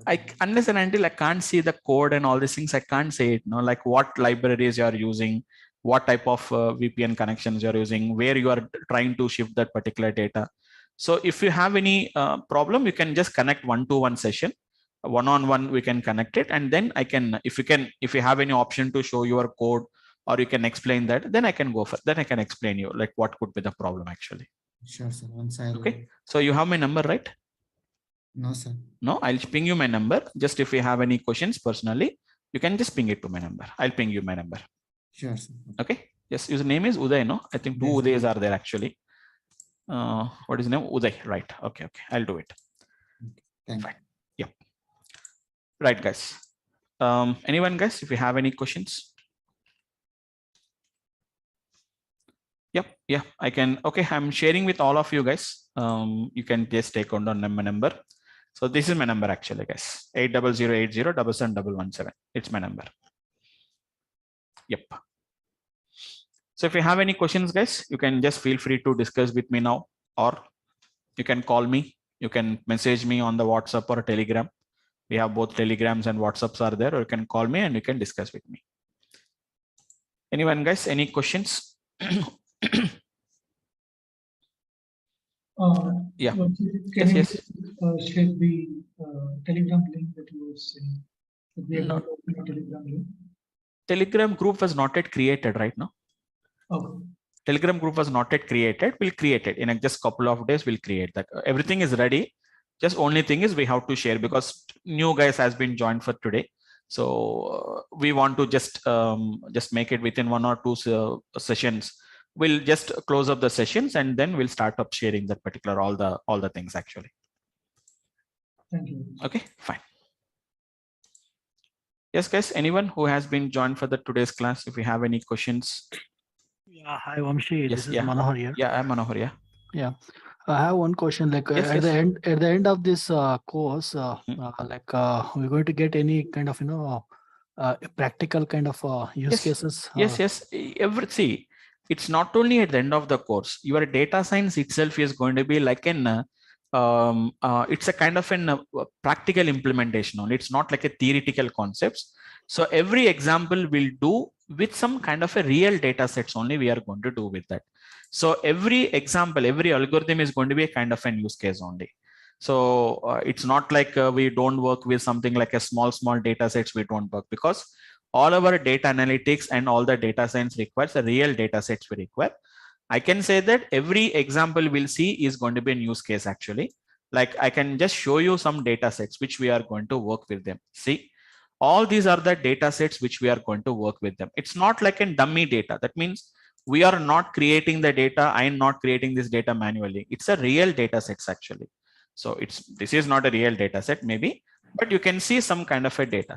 I understand until I can't see the code and all these things. I can't say it. No, like what libraries you are using, what type of VPN connections you are using, where you are trying to shift that particular data. So if you have any problem, you can just connect one-to-one session. One-on-one we can connect it, and then I can, if you have any option to show your code, or you can explain that, then I can go for, then I can explain you like what could be the problem actually. Sure, sir. Once I'll... Okay, so you have my number, right? No, sir. No, I'll ping you my number. Just if you have any questions personally, you can just ping it to my number. I'll ping you my number. Sure, sir. Okay, yes, his name is Uday. No, I think 2 Udays are there actually. What is his name? Uday, right? Okay, I'll do it. Thank you. Yep. Right, guys. Anyone, guys, if you have any questions? Yep, yeah, I can. Okay, I'm sharing with all of you guys. You can just take on my number. So this is my number actually, guys. 8008077117. It's my number. Yep. So if you have any questions, guys, you can just feel free to discuss with me now, or you can call me. You can message me on the WhatsApp or Telegram. We have both Telegrams and WhatsApps are there, or you can call me and you can discuss with me. Anyone, guys, any questions? Yeah. Can you share the Telegram link that you were saying? No. Telegram group was not yet created right now. Okay. Telegram group was not yet created. We'll create it in just couple of days. We'll create that. Everything is ready. Just only thing is we have to share, because new guys has been joined for today. So we want to just make it within 1 or 2 sessions. We'll just close up the sessions, and then we'll start up sharing that particular all the things actually. Thank you. Okay, fine. Yes, guys, anyone who has been joined for the today's class, if you have any questions. Yeah, hi Vamsi. Yes, this is Manohar here. Yeah, I'm Manohar. Yeah. I have one question. Like yes, at the end of this course, like we're going to get any kind of practical kind of use cases. Yes. See, it's not only at the end of the course. Your data science itself is going to be like an it's a kind of an practical implementation only. It's not like a theoretical concepts. So every example will do with some kind of a real data sets only we are going to do with that. So every example, every algorithm is going to be a kind of an use case only. So it's not like we don't work with something like a small data sets. We don't work, because all our data analytics and all the data science requires a real data sets we require. I can say that every example we'll see is going to be a use case actually. Like I can just show you some data sets which we are going to work with them. See, all these are the data sets which we are going to work with them. It's not like a dummy data. That means we are not creating the data. I am not creating this data manually. It's a real data sets actually. So this is not a real data set maybe, but you can see some kind of a data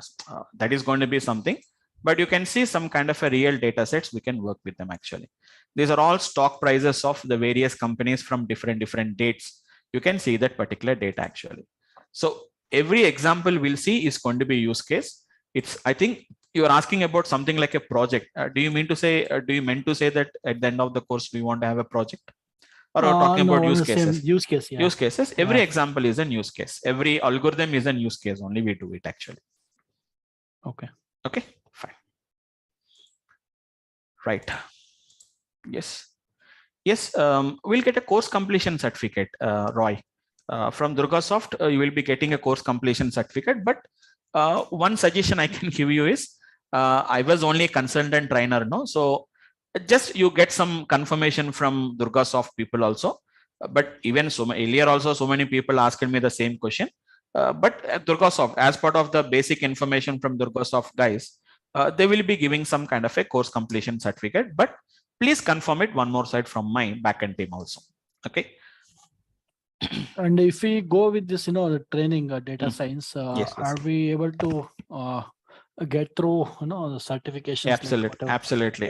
that is going to be something, but you can see some kind of a real data sets. We can work with them actually. These are all stock prices of the various companies from different dates. You can see that particular data actually. So every example we'll see is going to be use case. I think you are asking about something like a project. Do you mean to say that at the end of the course we want to have a project, or are talking No, about use the same cases? use case, yeah. Use cases. Every example is a use case. Every algorithm is a use case. Only we do it actually. Okay. Okay, fine. Right. Yes. Yes. We'll get a course completion certificate, Roy. From Durgasoft, you will be getting a course completion certificate. But one suggestion I can give you is, I was only a consultant trainer, no? So just you get some confirmation from Durgasoft people also. But even earlier also, so many people asked me the same question. But at Durgasoft, as part of the basic information from Durgasoft guys, they will be giving some kind of a course completion certificate. But please confirm it one more side from my backend team also. Okay. And if we go with this, the training data science, Yes. are we able to get through, the certifications? Absolutely.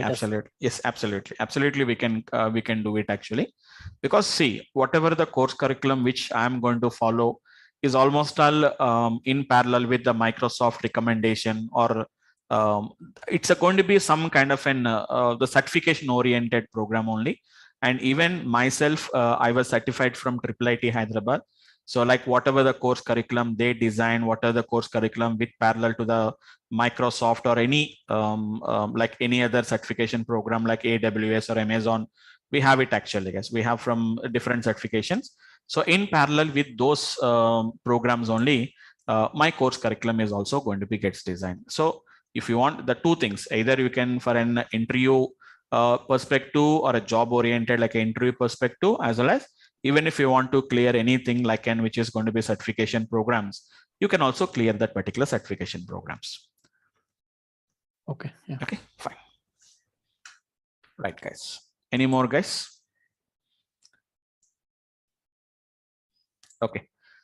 Yes, absolutely. We can do it actually, because see, whatever the course curriculum which I am going to follow is almost all in parallel with the Microsoft recommendation, or it's going to be some kind of the certification oriented program only. And even myself, I was certified from IIIT Hyderabad. So like whatever the course curriculum they design, whatever the course curriculum with parallel to the Microsoft or any like any other certification program like AWS or Amazon, we have it actually, guys. We have from different certifications. So in parallel with those programs only, my course curriculum is also going to be gets designed. So if you want the two things, either you can for an interview perspective or a job oriented like an interview perspective, as well as even if you want to clear anything like which is going to be certification programs, you can also clear that particular certification programs. Okay. Yeah. Okay, fine. Right, guys. Any more, guys? Okay.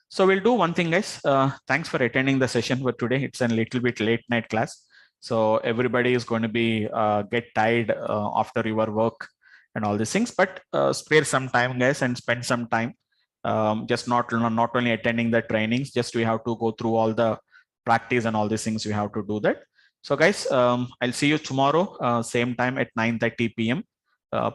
So we'll do one thing, guys. Thanks for attending the session for today. It's a little bit late night class. So everybody is going to be get tired after your work and all these things, but spare some time, guys, and spend some time. Just not only attending the trainings, just we have to go through all the practice and all these things. We have to do that. So guys, I'll see you tomorrow, same time at 9:30 p.m.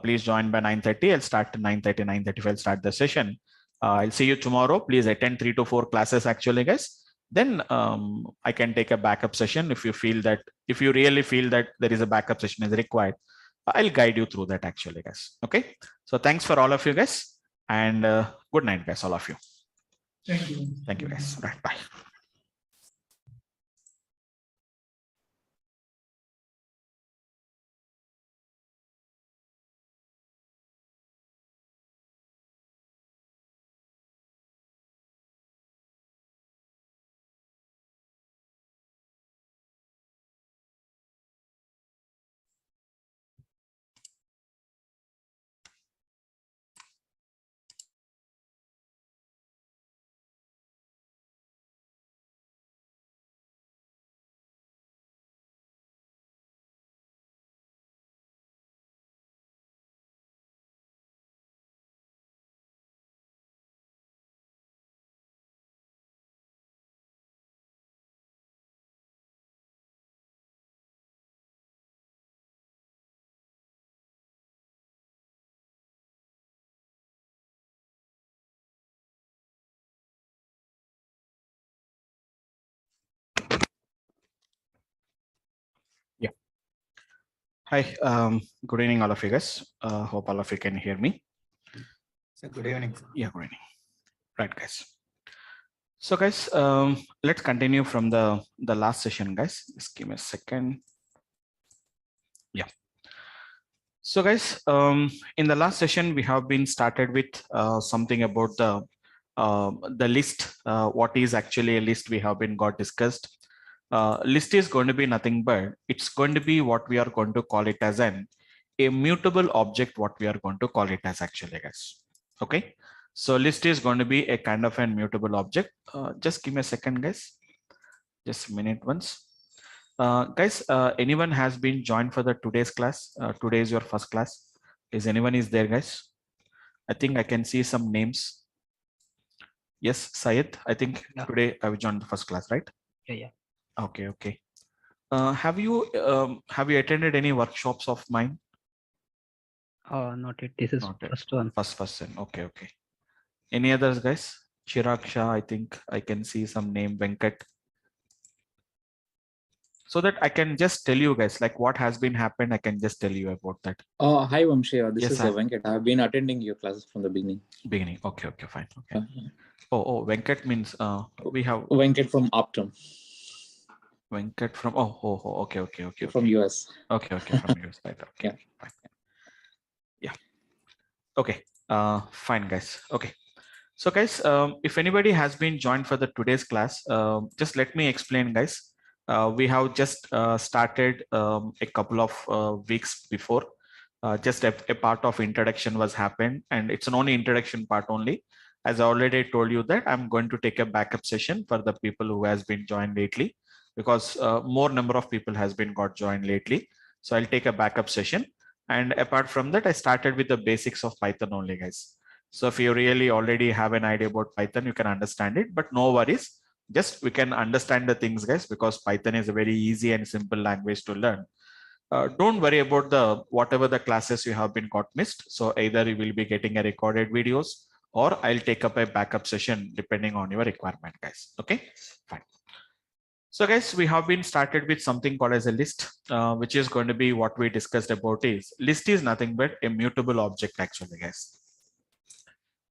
Please join by 9:30. I'll start at 9:30, 9:35. I'll start the session. I'll see you tomorrow. Please attend 3 to 4 classes actually, guys. Then I can take a backup session if you really feel that there is a backup session is required. I'll guide you through that actually, guys. Okay. So thanks for all of you guys, and good night, guys, all of you. Thank you. Thank you, guys. Right, bye. Yeah. Hi. Good evening, all of you guys. Hope all of you can hear me. So good evening. Yeah, good evening. Right, guys. So guys, let's continue from the last session, guys. Just give me a second. Yeah. So guys, in the last session, we have been started with something about the list. What is actually a list? We have been got discussed. List is going to be nothing but it's going to be what we are going to call it as an a mutable object, what we are going to call it as actually, guys. Okay. So list is going to be a kind of a mutable object. Just give me a second, guys. Just a minute once. Guys, anyone has been joined for the today's class? Today is your first class. Is anyone is there, guys? I think I can see some names. Yes, Syed. I think today I will join the first class, right? Yeah. Okay, okay. Have you attended any workshops of mine? Not yet. This is Not yet. first one. First person. Okay, okay. Any others, guys? Chirag Shah, I think I can see some name, Venkat. So that I can just tell you guys like what has been happened. I can just tell you about that. Hi Vamsi, this Yes, is sir. Venkat. I've been attending your classes from the beginning. Beginning. Okay, okay, fine. Okay. Oh, Venkat means we have Venkat from Optum. Venkat from okay. From US. Okay, from US, right? Okay, Yeah. fine. Yeah. Okay. Fine, guys. Okay. So, guys, if anybody has been joined for the today's class, just let me explain, guys. We have just started a couple of weeks before. Just a part of introduction was happened, and it's an only introduction part only. As I already told you that I'm going to take a backup session for the people who has been joined lately, because more number of people has been got joined lately. So I'll take a backup session. And apart from that, I started with the basics of Python only, guys. So if you really already have an idea about Python, you can understand it, but no worries. Just we can understand the things, guys, because Python is a very easy and simple language to learn. Don't worry about the whatever the classes you have been got missed. So either you will be getting a recorded videos or I'll take up a backup session depending on your requirement, guys. Okay, fine. So guys, we have been started with something called as a list, which is going to be what we discussed about is list is nothing but a mutable object actually, guys.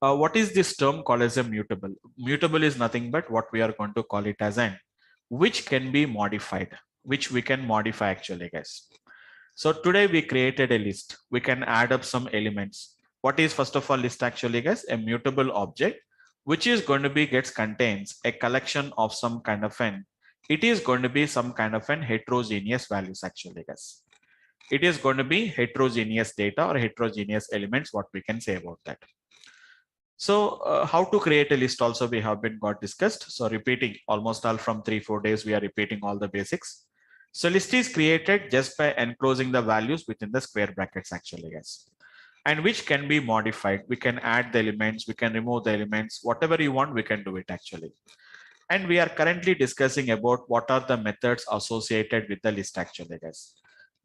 What is this term called as a mutable? Mutable is nothing but what we are going to call it as an which can be modified, which we can modify actually, guys. So today we created a list. We can add up some elements. What is first of all list actually, guys? A mutable object, which is going to be contains a collection of some kind of an, it is going to be some kind of an heterogeneous values actually, guys. It is going to be heterogeneous data or heterogeneous elements, what we can say about that. So how to create a list also we have been got discussed. So repeating almost all from 3-4 days, we are repeating all the basics. So list is created just by enclosing the values within the square brackets actually, guys, and which can be modified. We can add the elements, we can remove the elements, whatever you want, we can do it actually. And we are currently discussing about what are the methods associated with the list actually, guys.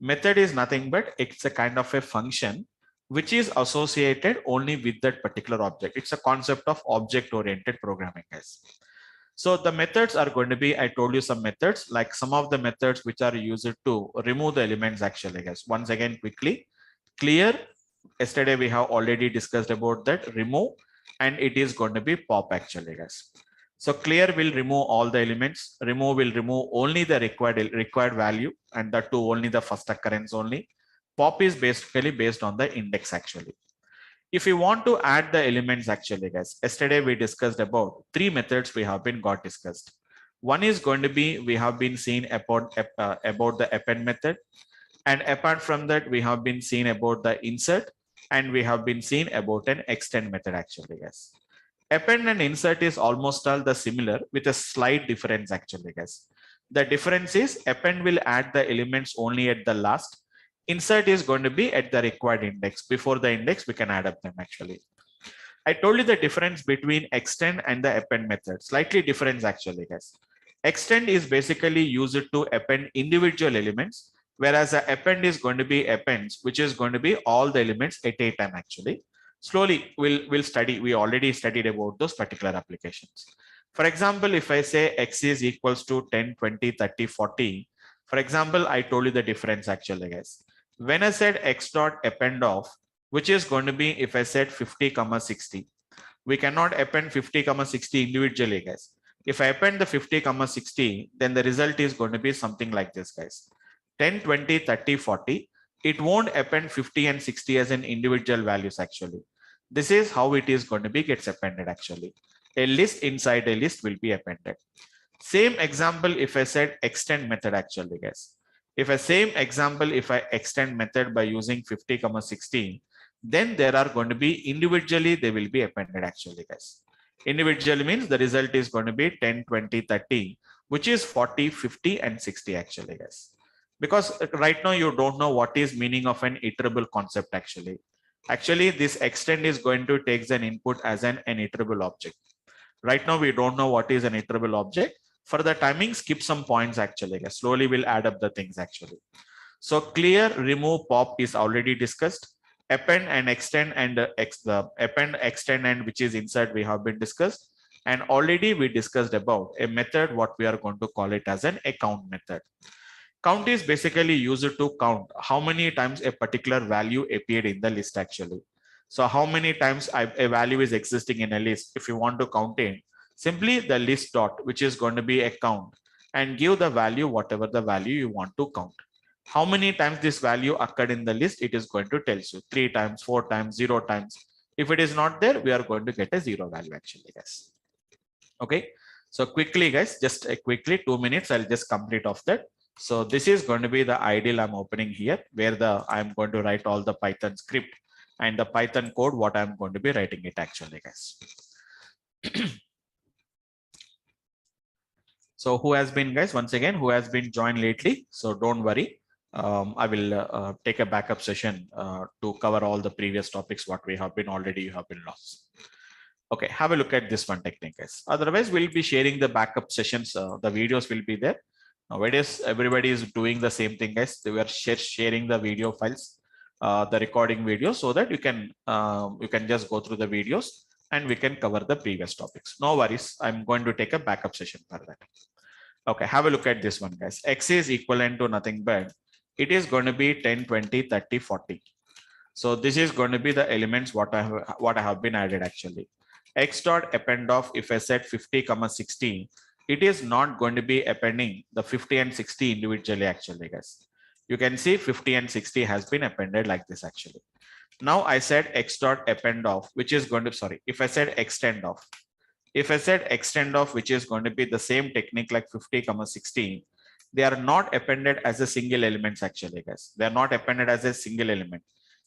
Method is nothing but it's a kind of a function which is associated only with that particular object. It's a concept of object-oriented programming, guys. So the methods are going to be, I told you some methods, like some of the methods which are used to remove the elements actually, guys. Once again, quickly, clear. Yesterday we have already discussed about that remove, and it is going to be pop actually, guys. So clear will remove all the elements. Remove will remove only the required value, and that too only the first occurrence only. Pop is basically based on the index actually. If you want to add the elements actually, guys, yesterday we discussed about 3 methods we have been got discussed. One is going to be, we have been seen about the append method. And apart from that, we have been seen about the insert, and we have been seen about an extend method actually, guys. Append and insert is almost all the similar with a slight difference actually, guys. The difference is append will add the elements only at the last. Insert is going to be at the required index. Before the index, we can add up them actually. I told you the difference between extend and the append method. Slightly difference actually, guys. Extend is basically used to append individual elements, whereas the append is going to be appends, which is going to be all the elements at a time actually. Slowly, we'll study. We already studied about those particular applications. For example, if I say x is equals to 10, 20, 30, 40, for example, I told you the difference actually, guys. When I said x dot append of, which is going to be if I said 50, 60, we cannot append 50, 60 individually, guys. If I append the 50, 60, then the result is going to be something like this, guys. 10, 20, 30, 40. It won't append 50 and 60 as an individual values actually. This is how it is going to be gets appended actually. A list inside a list will be appended. Same example if I said extend method actually, guys. If a same example, if I extend method by using 50, 60, then there are going to be individually, they will be appended actually, guys. Individually means the result is going to be 10, 20, 30, which is 40, 50, and 60 actually, guys. Because right now you don't know what is meaning of an iterable concept actually. Actually, this extend is going to take an input as an iterable object. Right now, we don't know what is an iterable object. For the timing, skip some points actually. Slowly we'll add up the things actually. So clear, remove, pop is already discussed. Append and extend and the append, extend, and which is insert we have been discussed. And already we discussed about a method, what we are going to call it as an account method. Count is basically used to count how many times a particular value appeared in the list actually. So how many times a value is existing in a list, if you want to count in, simply the list dot, which is going to be a count, and give the value, whatever the value you want to count. How many times this value occurred in the list, it is going to tell you 3 times, 4 times, 0 times. If it is not there, we are going to get a 0 value actually, guys. Okay. So quickly, guys, just quickly 2 minutes, I'll just complete off that. So this is going to be the ideal I'm opening here, where I'm going to write all the Python script and the Python code, what I'm going to be writing it actually, guys. So who has been, guys, once again, who has been joined lately? So don't worry. I will take a backup session to cover all the previous topics, what we have been already, you have been lost. Okay, have a look at this one technique, guys. Otherwise, we'll be sharing the backup sessions. The videos will be there. Nowadays, everybody is doing the same thing, guys. They were sharing the video files, the recording videos, so that you can just go through the videos and we can cover the previous topics. No worries. I'm going to take a backup session for that. Okay, have a look at this one, guys. X is equivalent to nothing but it is going to be 10, 20, 30, 40. So this is going to be the elements what I have been added actually. X dot append of, if I said 50, 60, it is not going to be appending the 50 and 60 individually actually, guys. You can see 50 and 60 has been appended like this actually. Now I said X dot append of, which is going to, sorry, if I said extend of, which is going to be the same technique like 50, 60, they are not appended as a single elements actually, guys. They are not appended as a single element.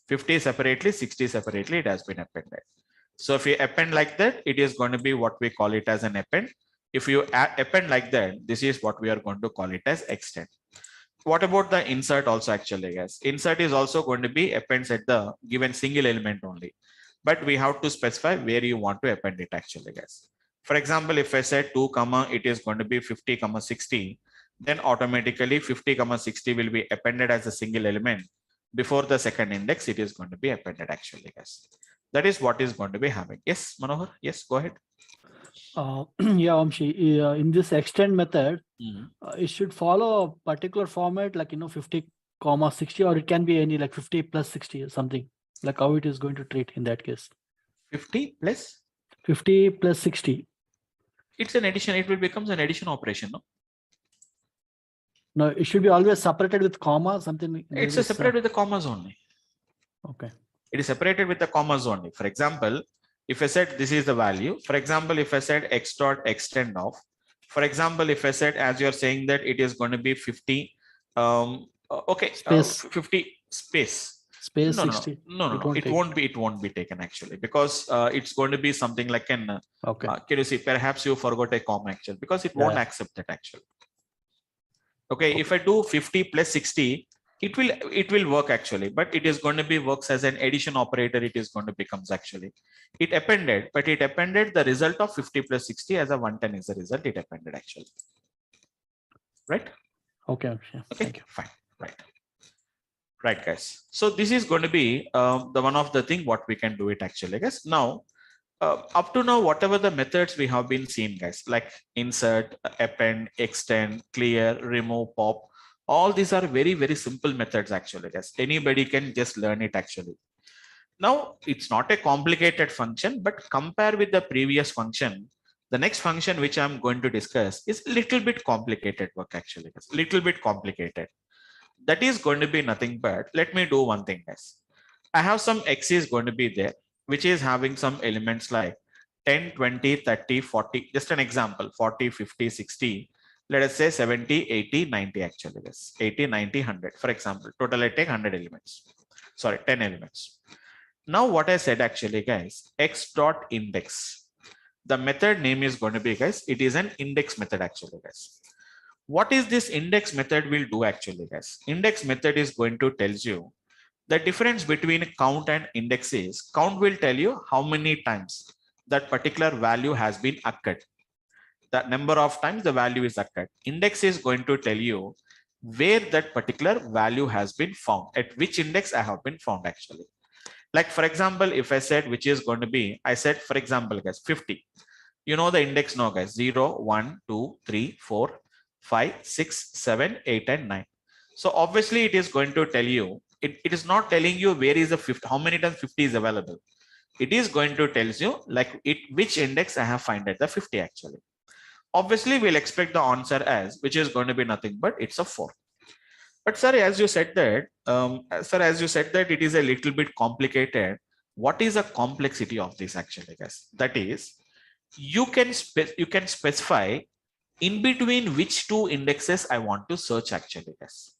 50 separately, 60 separately, it has been appended. So if you append like that, it is going to be what we call it as an append. If you append like that, this is what we are going to call it as extend. What about the insert also actually, guys? Insert is also going to be appends at the given single element only. But we have to specify where you want to append it actually, guys. For example, if I say 2, it is going to be 50, 60, then automatically 50, 60 will be appended as a single element. Before the second index, it is going to be appended actually, guys. That is what is going to be happening. Yes, Manohar. Yes, go ahead. Yeah, Vamsi, in this extend method, it should follow a particular format, like 50, 60, or it can be any like 50 plus 60 or something. Like how it is going to treat in that case. 50 plus 50 plus 60. It's an addition. It will become an addition operation, no? No, it should be always separated with comma, something. It's a separate with the commas only. Okay. It is separated with the commas only. For example, if I said this is the value, for example, if I said X dot extend of, for example, if I said, as you're saying that it is going to be 50, okay, space. 50 space. Space No, 60. no, it won't be taken actually, because it's going to be something like an, okay. Can you see, perhaps you forgot a comma actually, because it won't accept that actually. Okay, if I do 50 plus 60, it will work actually, but it is going to be works as an addition operator. It is going to becomes actually, it appended, but it appended the result of 50 plus 60 as a 110 is the result. It appended actually, right? Okay. Okay, fine, right, guys. So this is going to be the one of the thing what we can do it actually, guys. Now, up to now, whatever the methods we have been seen, guys, like insert, append, extend, clear, remove, pop. All these are very, very simple methods actually, guys. Anybody can just learn it actually. Now, it's not a complicated function, but compare with the previous function, the next function which I'm going to discuss is a little bit complicated work actually, guys. Little bit complicated. That is going to be nothing but, let me do one thing, guys. I have some X is going to be there, which is having some elements like 10, 20, 30, 40, just an example, 40, 50, 60. Let us say 70, 80, 90 actually, yes. 80, 90, 100, for example. Total I take 100 elements. Sorry, 10 elements. Now what I said actually, guys, x dot index. The method name is going to be, guys, it is an index method actually, guys. What is this index method will do actually, guys? Index method is going to tell you the difference between count and index is count will tell you how many times that particular value has been occurred. The number of times the value is occurred. Index is going to tell you where that particular value has been found, at which index I have been found actually. Like for example, if I said which is going to be, I said for example, guys, 50. You know the index now, guys, 0, 1, 2, 3, 4, 5, 6, 7, 8, and 9. So obviously it is going to tell you, it is not telling you where is the 50, how many times 50 is available. It is going to tell you like which index I have found at the 50 actually. Obviously we'll expect the answer as, which is going to be nothing but it's a 4. But sir, as you said that, it is a little bit complicated. What is the complexity of this actually, guys? That is, you can specify in between which two indexes I want to search actually, guys.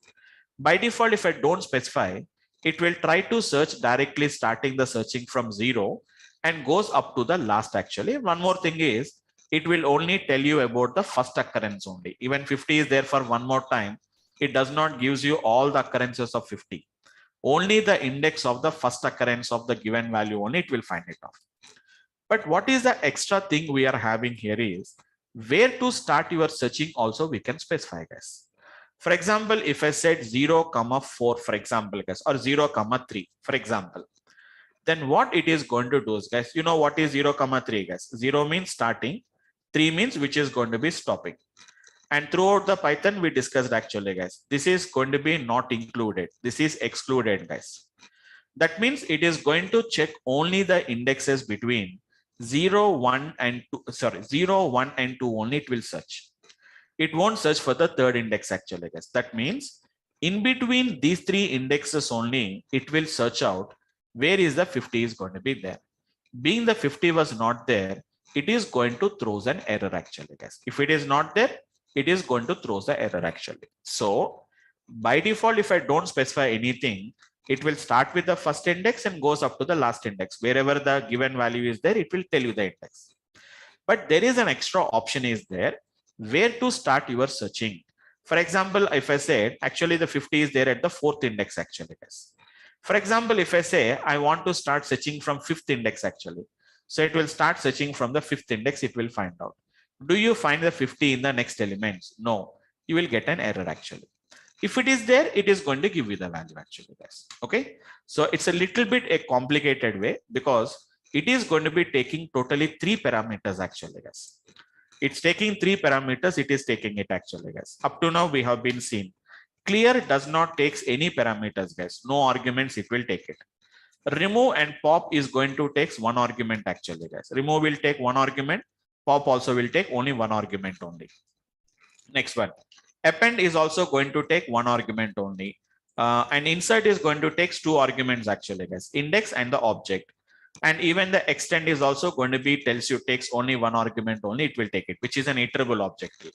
By default, if I don't specify, it will try to search directly starting the searching from 0 and goes up to the last actually. One more thing is, it will only tell you about the first occurrence only. Even 50 is there for one more time. It does not gives you all the occurrences of 50. Only the index of the first occurrence of the given value only it will find it off. But what is the extra thing we are having here is where to start your searching also we can specify, guys. For example, if I said 0, 4, for example, guys, or 0, 3, for example, then what it is going to do is, guys, you know what is 0, 3, guys? 0 means starting, 3 means which is going to be stopping. And throughout the Python, we discussed actually, guys, this is going to be not included. This is excluded, guys. That means it is going to check only the indexes between 0, 1, and 2. Sorry, 0, 1, and 2 only it will search. It won't search for the third index actually, guys. That means in between these three indexes only, it will search out where is the 50 is going to be there. Being the 50 was not there, it is going to throw an error actually, guys. If it is not there, it is going to throw the error actually. So by default, if I don't specify anything, it will start with the first index and goes up to the last index. Wherever the given value is there, it will tell you the index. But there is an extra option is there where to start your searching. For example, if I said actually the 50 is there at the fourth index actually, guys. For example, if I say I want to start searching from fifth index actually, so it will start searching from the fifth index, it will find out. Do you find the 50 in the next elements? No, you will get an error actually. If it is there, it is going to give you the value actually, guys. Okay, so it's a little bit a complicated way because it is going to be taking totally 3 parameters actually, guys. It's taking 3 parameters, it is taking it actually, guys. Up to now, we have been seen. Clear does not take any parameters, guys. No arguments, it will take it. Remove and pop is going to take 1 argument actually, guys. Remove will take 1 argument. Pop also will take only 1 argument only. Next one. Append is also going to take 1 argument only. And insert is going to take 2 arguments actually, guys. Index and the object. And even the extend is also going to be tells you takes only 1 argument only, it will take it, which is an iterable objective.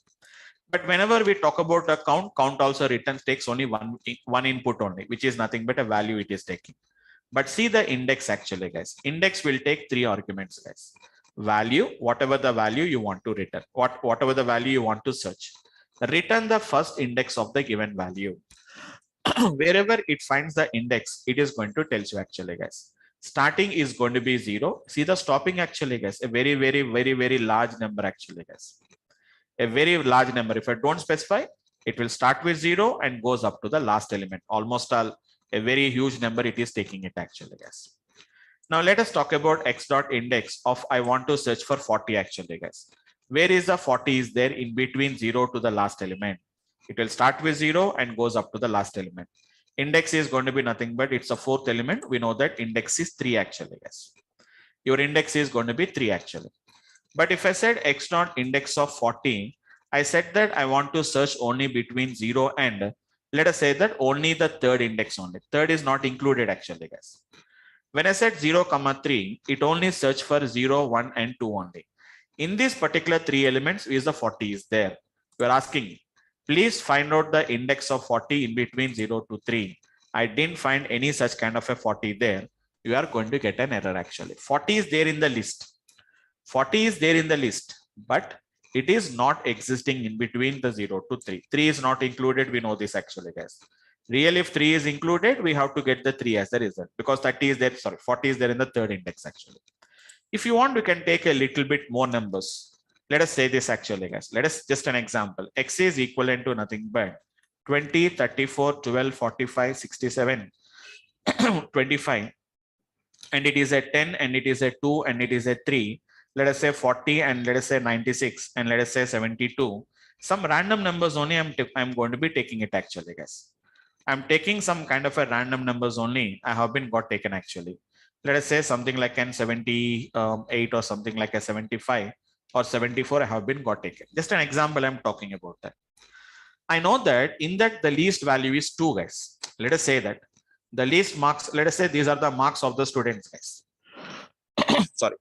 But whenever we talk about the count also returns takes only one input only, which is nothing but a value it is taking. But see the index actually, guys. Index will take 3 arguments, guys. Value, whatever the value you want to return, whatever the value you want to search. Return the first index of the given value. Wherever it finds the index, it is going to tell you actually, guys. Starting is going to be 0. See the stopping actually, guys. A very, very, very, very large number actually, guys. A very large number. If I don't specify, it will start with 0 and goes up to the last element. Almost a very huge number it is taking it actually, guys. Now let us talk about x dot index of I want to search for 40 actually, guys. Where is the 40 is there in between 0 to the last element? It will start with 0 and goes up to the last element. Index is going to be nothing but it's a 4th element. We know that index is 3 actually, guys. Your index is going to be 3 actually. But if I said x dot index of 40, I said that I want to search only between 0 and let us say that only the 3rd index only. 3rd is not included actually, guys. When I said 0, 3, it only search for 0, 1, and 2 only. In this particular 3 elements is the 40 is there. You are asking me, please find out the index of 40 in between 0 to 3. I didn't find any such kind of a 40 there. You are going to get an error actually. 40 is there in the list. 40 is there in the list, but it is not existing in between the 0 to 3. 3 is not included. We know this actually, guys. Real, if 3 is included, we have to get the 3 as the result because 30 is there. Sorry, 40 is there in the third index actually. If you want, we can take a little bit more numbers. Let us say this actually, guys. Let us just an example. X is equivalent to nothing but 20, 34, 12, 45, 67, 25. And it is a 10 and it is a 2 and it is a 3. Let us say 40 and let us say 96 and let us say 72. Some random numbers only I'm going to be taking it actually, guys. I'm taking some kind of a random numbers only. I have been got taken actually. Let us say something like an 78 or something like a 75 or 74 I have been got taken. Just an example I'm talking about that. I know that in that the least value is 2, guys. Let us say that the least marks, let us say these are the marks of the students, guys. Sorry.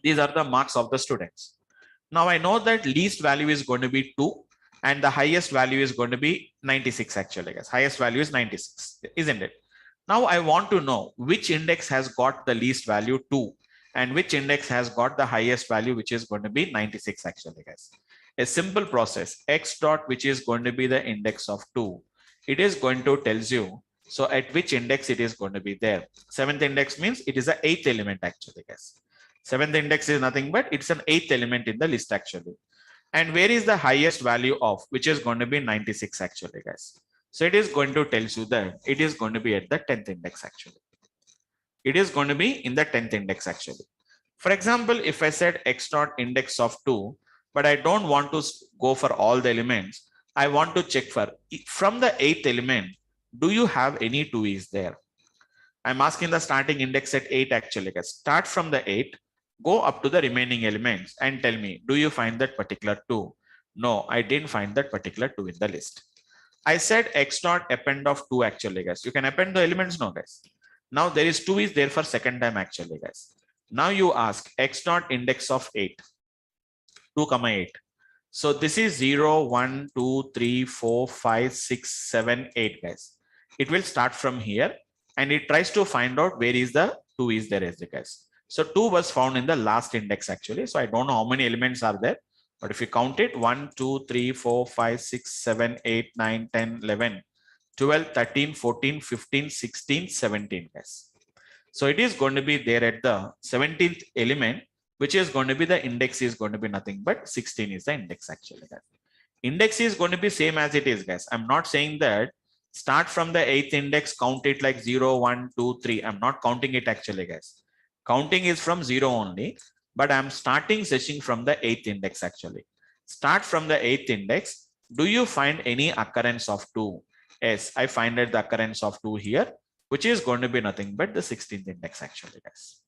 These are the marks of the students. Now I know that least value is going to be 2 and the highest value is going to be 96 actually, guys. Highest value is 96, isn't it? Now I want to know which index has got the least value 2 and which index has got the highest value, which is going to be 96 actually, guys. A simple process, x dot, which is going to be the index of 2. It is going to tells you, so at which index it is going to be there. 7th index means it is the 8th element actually, guys. 7th index is nothing but it's an 8th element in the list actually. And where is the highest value of, which is going to be 96 actually, guys. So it is going to tell you that it is going to be at the 10th index actually. It is going to be in the 10th index actually. For example, if I said x dot index of 2, but I don't want to go for all the elements. I want to check for from the 8th element, do you have any 2 is there? I'm asking the starting index at 8 actually, guys. Start from the 8, go up to the remaining elements and tell me, do you find that particular 2? No, I didn't find that particular 2 in the list. I said x dot append of 2 actually, guys. You can append the elements now, guys. Now there is 2 is there for second time actually, guys. Now you ask x dot index of 8, 2, 8. So this is 0, 1, 2, 3, 4, 5, 6, 7, 8, guys. It will start from here and it tries to find out where is the 2 is there, guys. So 2 was found in the last index actually. So I don't know how many elements are there, but if you count it, 1, 2, 3, 4, 5, 6, 7, 8, 9, 10, 11, 12, 13, 14, 15, 16, 17, guys. So it is going to be there at the 17th element, which is going to be the index is going to be nothing but 16 is the index actually, guys. Index is going to be same as it is, guys. I'm not saying that start from the 8th index, count it like 0, 1, 2, 3. I'm not counting it actually, guys. Counting is from 0 only, but I'm starting searching from the 8th index actually. Start from the 8th index. Do you find any occurrence of 2? Yes, I find that the occurrence of 2 here, which is going to be nothing but the 16th index actually, guys.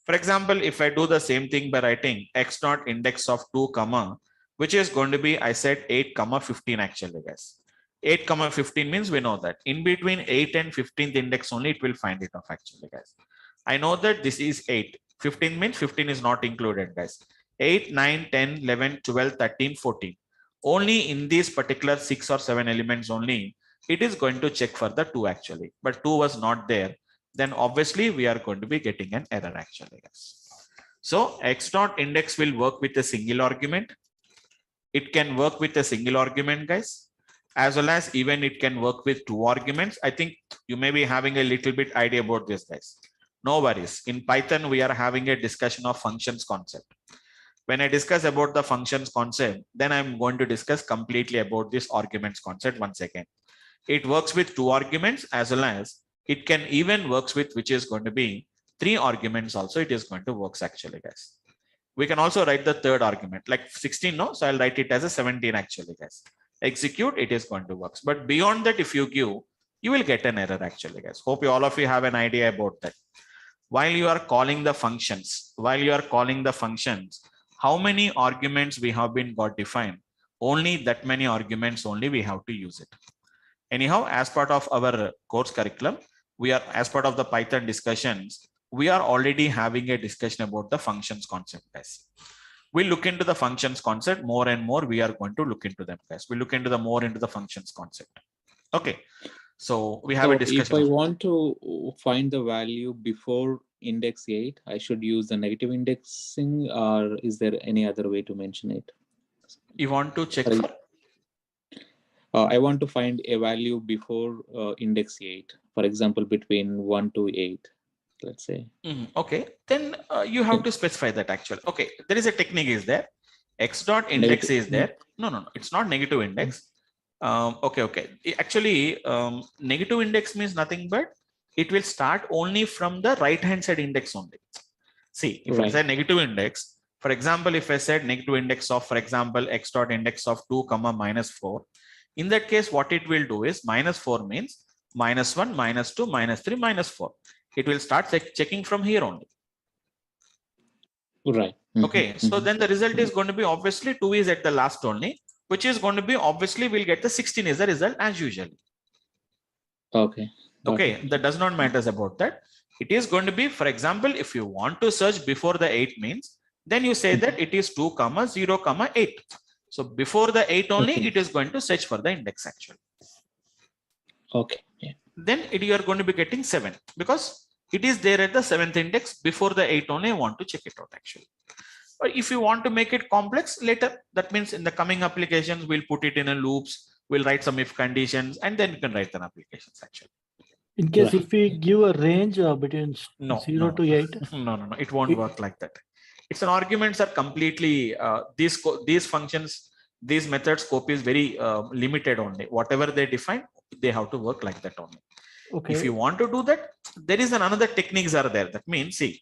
For example, if I do the same thing by writing x dot index of 2 comma, which is going to be, I said 8 comma 15 actually, guys. 8 comma 15 means we know that in between 8 and 15th index only it will find it off actually, guys. I know that this is 8. 15 means 15 is not included, guys. 8, 9, 10, 11, 12, 13, 14. Only in these particular 6 or 7 elements only, it is going to check for the 2 actually, but 2 was not there. Then obviously we are going to be getting an error actually, guys. So x dot index will work with a single argument. It can work with a single argument, guys, as well as even it can work with 2 arguments. I think you may be having a little bit idea about this, guys. No worries. In Python, we are having a discussion of functions concept. When I discuss about the functions concept, then I'm going to discuss completely about this arguments concept once again. It works with 2 arguments as well as it can even works with which is going to be 3 arguments also. It is going to works actually, guys. We can also write the third argument like 16. No, so I'll write it as a 17 actually, guys. Execute, it is going to work. But beyond that, if you give, you will get an error actually, guys. Hope all of you have an idea about that. While you are calling the functions, how many arguments we have been got defined? Only that many arguments only we have to use it. Anyhow, as part of our course curriculum, we are, as part of the Python discussions, we are already having a discussion about the functions concept, guys. We'll look into the functions concept more and more. We are going to look into them, guys. We'll look into the more into the functions concept. Okay. So we have So a discussion. if I want to find the value before index 8, I should use the negative indexing, or is there any other way to mention it? You want to check Sorry. for? I want to find a value before index 8, for example, between 1 to 8, let's say. Okay, then you have to specify that actually. Okay, there is a technique is there. X dot index Negative. is there. No, it's not negative index. Okay. Actually, negative index means nothing but it will start only from the right hand side index only. See, if I say negative index, for example, if I said negative index of, for example, x dot index of 2 comma minus 4, in that case, what it will do is minus 4 means minus 1, minus 2, minus 3, minus 4. It will start checking from here only. Right. Okay, so then the result is going to be obviously 2 is at the last only, which is going to be obviously we'll get the 16 is the result as usual. Okay. Okay, that does not matter about that. It is going to be, for example, if you want to search before the 8 means, then you say that it is 2 comma 0 comma 8. So before the 8 only, it is going to search for the index actually. Okay. Yeah. Then you are going to be getting 7 because it is there at the 7th index. Before the 8 only, I want to check it out actually. But if you want to make it complex later, that means in the coming applications, we'll put it in a loops, we'll write some if conditions, and then you can write an applications actually. In case if we give a range between 0 to 8. No, it won't work like that. It's an arguments are completely, these functions, these methods scope is very limited only. Whatever they define, they have to work like that only. Okay. If you want to do that, there is another techniques are there. That means, see,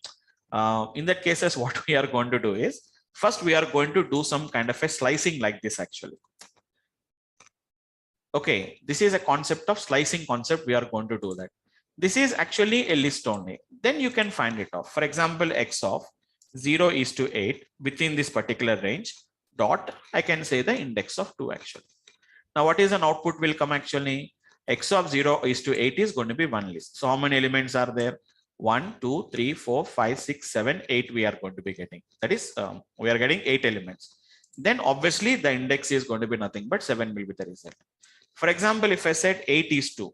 in that cases, what we are going to do is, first we are going to do some kind of a slicing like this actually. Okay, this is a concept of slicing concept. We are going to do that. This is actually a list only. Then you can find it off. For example, x of 0 is to 8 within this particular range dot, I can say the index of 2 actually. Now, what is an output will come actually? X of 0 is to 8 is going to be one list. So how many elements are there? 1, 2, 3, 4, 5, 6, 7, 8 we are going to be getting. That is, we are getting 8 elements. Then obviously the index is going to be nothing but 7 will be the result. For example, if I said 8 is 2,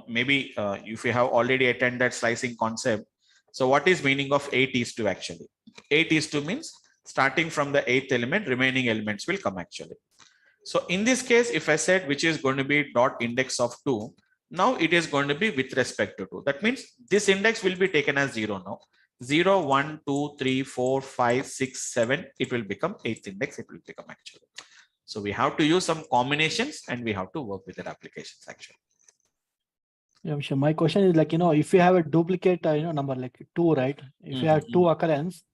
maybe if you have already attended slicing concept. So what is meaning of 8 is 2 actually? 8 is 2 means starting from the 8th element, remaining elements will come actually. So in this case, if I said which is going to be dot index of 2, now it is going to be with respect to 2. That means this index will be taken as 0 now. 0, 1, 2, 3, 4, 5, 6, 7, it will become 8th index, it will become actually. So we have to use some combinations and we have to work with their applications actually. Yeah, sure. My question is like, if you have a duplicate, number like 2, right? If you have 2 occurrence,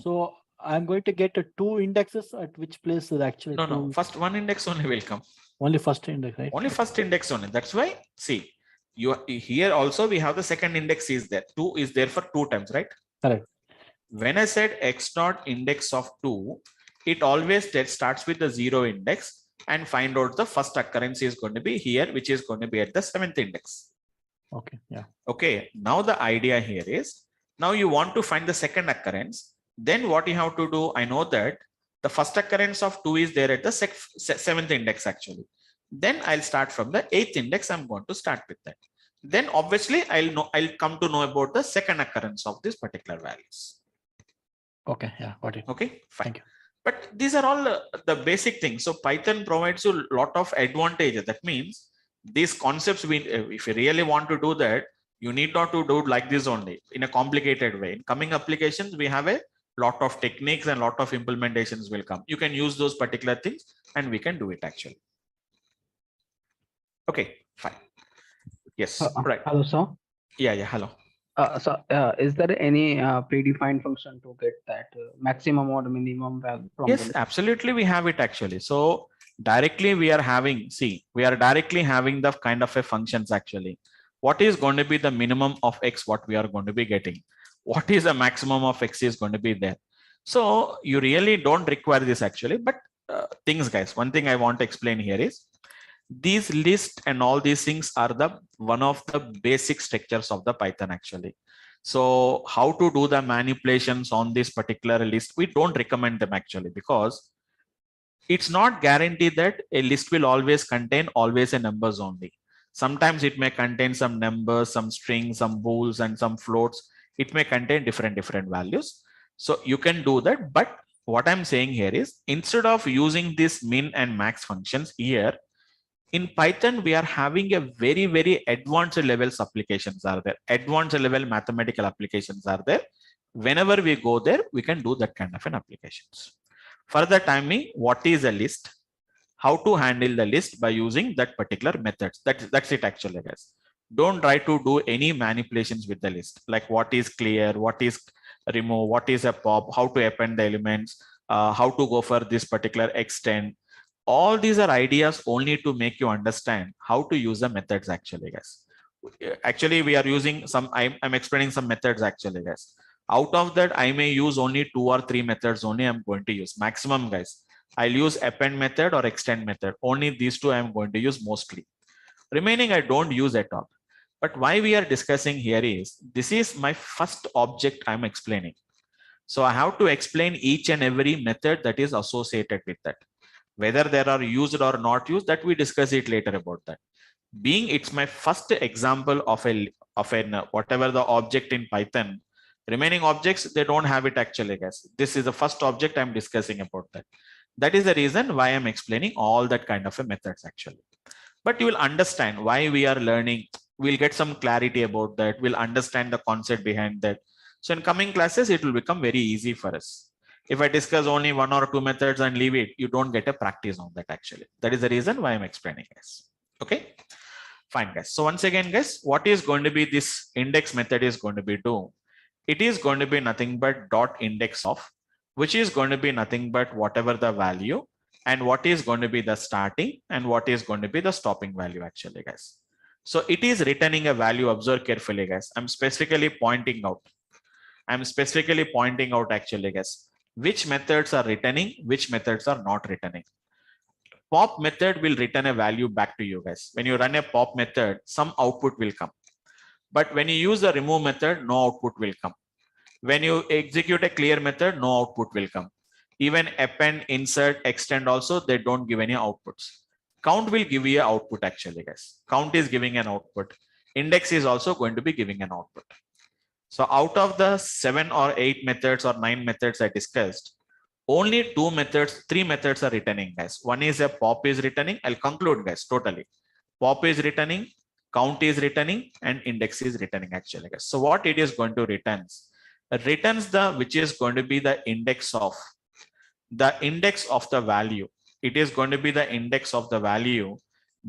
so I'm going to get 2 indexes at which place is actually. No, first one index only will come. Only first index, right? Only first index only. That's why, see, you here also we have the second index is there. 2 is there for 2 times, right? Correct. When I said x dot index of 2, it always starts with the 0 index and find out the first occurrence is going to be here, which is going to be at the 7th index. Okay. Yeah. Okay. Now the idea here is, now you want to find the second occurrence. Then what you have to do, I know that the first occurrence of 2 is there at the 7th index actually. Then I'll start from the 8th index. I'm going to start with that. Then obviously I'll come to know about the second occurrence of these particular values. Okay. Yeah. Got it. Okay. Fine. Thank you. But these are all the basic things. So Python provides you a lot of advantages. That means these concepts, if you really want to do that, you need not to do it like this only in a complicated way. In coming applications, we have a lot of techniques and lot of implementations will come. You can use those particular things and we can do it actually. Okay, fine. Yes, right. Hello, sir. Yeah, hello. So, is there any predefined function to get that maximum or minimum value from? Yes, absolutely. We have it actually. So directly we are having, we are directly having the kind of a functions actually. What is going to be the minimum of X, what we are going to be getting? What is the maximum of X is going to be there? So you really don't require this actually, but things guys, one thing I want to explain here is these lists and all these things are one of the basic structures of the Python actually. So how to do the manipulations on this particular list, we don't recommend them actually, because it's not guaranteed that a list will always contain always a numbers only. Sometimes it may contain some numbers, some strings, some bools, and some floats. It may contain different values. So you can do that. But what I'm saying here is, instead of using this min and max functions here, in Python, we are having a very advanced levels applications are there. Advanced level mathematical applications are there. Whenever we go there, we can do that kind of an applications. For the timing, what is a list? How to handle the list by using that particular methods. That's it actually, guys. Don't try to do any manipulations with the list, like what is clear, what is remove, what is a pop, how to append the elements, how to go for this particular extend. All these are ideas only to make you understand how to use the methods actually, guys. Actually, we are using some, I'm explaining some methods actually, guys. Out of that, I may use only 2 or 3 methods only I'm going to use. Maximum, guys. I'll use append method or extend method. Only these two I'm going to use mostly. Remaining, I don't use at all. But why we are discussing here is, this is my first object I'm explaining. So I have to explain each and every method that is associated with that. Whether they are used or not used, that we discuss it later about that. Being it's my first example of a whatever the object in Python, remaining objects, they don't have it actually, guys. This is the first object I'm discussing about that. That is the reason why I'm explaining all that kind of a methods actually. But you will understand why we are learning. We'll get some clarity about that. We'll understand the concept behind that. So in coming classes, it will become very easy for us. If I discuss only 1 or 2 methods and leave it, you don't get a practice on that actually. That is the reason why I'm explaining, guys. Okay. Fine, guys. So once again, guys, what is going to be this index method is going to be do? It is going to be nothing but dot index of, which is going to be nothing but whatever the value, and what is going to be the starting and what is going to be the stopping value actually, guys. So it is returning a value. Observe carefully, guys. I'm specifically pointing out actually, guys, which methods are returning, which methods are not returning. Pop method will return a value back to you, guys. When you run a pop method, some output will come. But when you use the remove method, no output will come. When you execute a clear method, no output will come. Even append, insert, extend also, they don't give any outputs. Count will give you an output actually, guys. Count is giving an output. Index is also going to be giving an output. So out of the 7 or 8 methods or 9 methods I discussed, only 2 methods, 3 methods are returning, guys. One is a pop is returning. I'll conclude, guys, totally. Pop is returning, count is returning, and index is returning actually, guys. So what it is going to returns the, which is going to be the index of the value. It is going to be the index of the value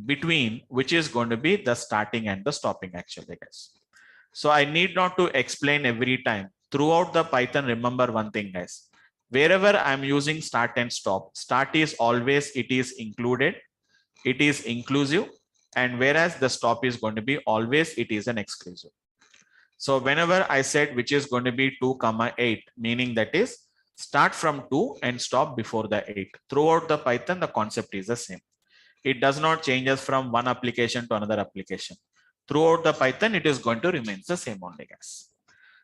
between which is going to be the starting and the stopping actually, guys. So I need not to explain every time. Throughout the Python, remember one thing, guys. Wherever I'm using start and stop, start is always, it is included, it is inclusive, and whereas the stop is going to be always, it is an exclusive. So whenever I said which is going to be 2, 8, meaning that is start from 2 and stop before the 8. Throughout the Python, the concept is the same. It does not change us from one application to another application. Throughout the Python, it is going to remain the same only, guys.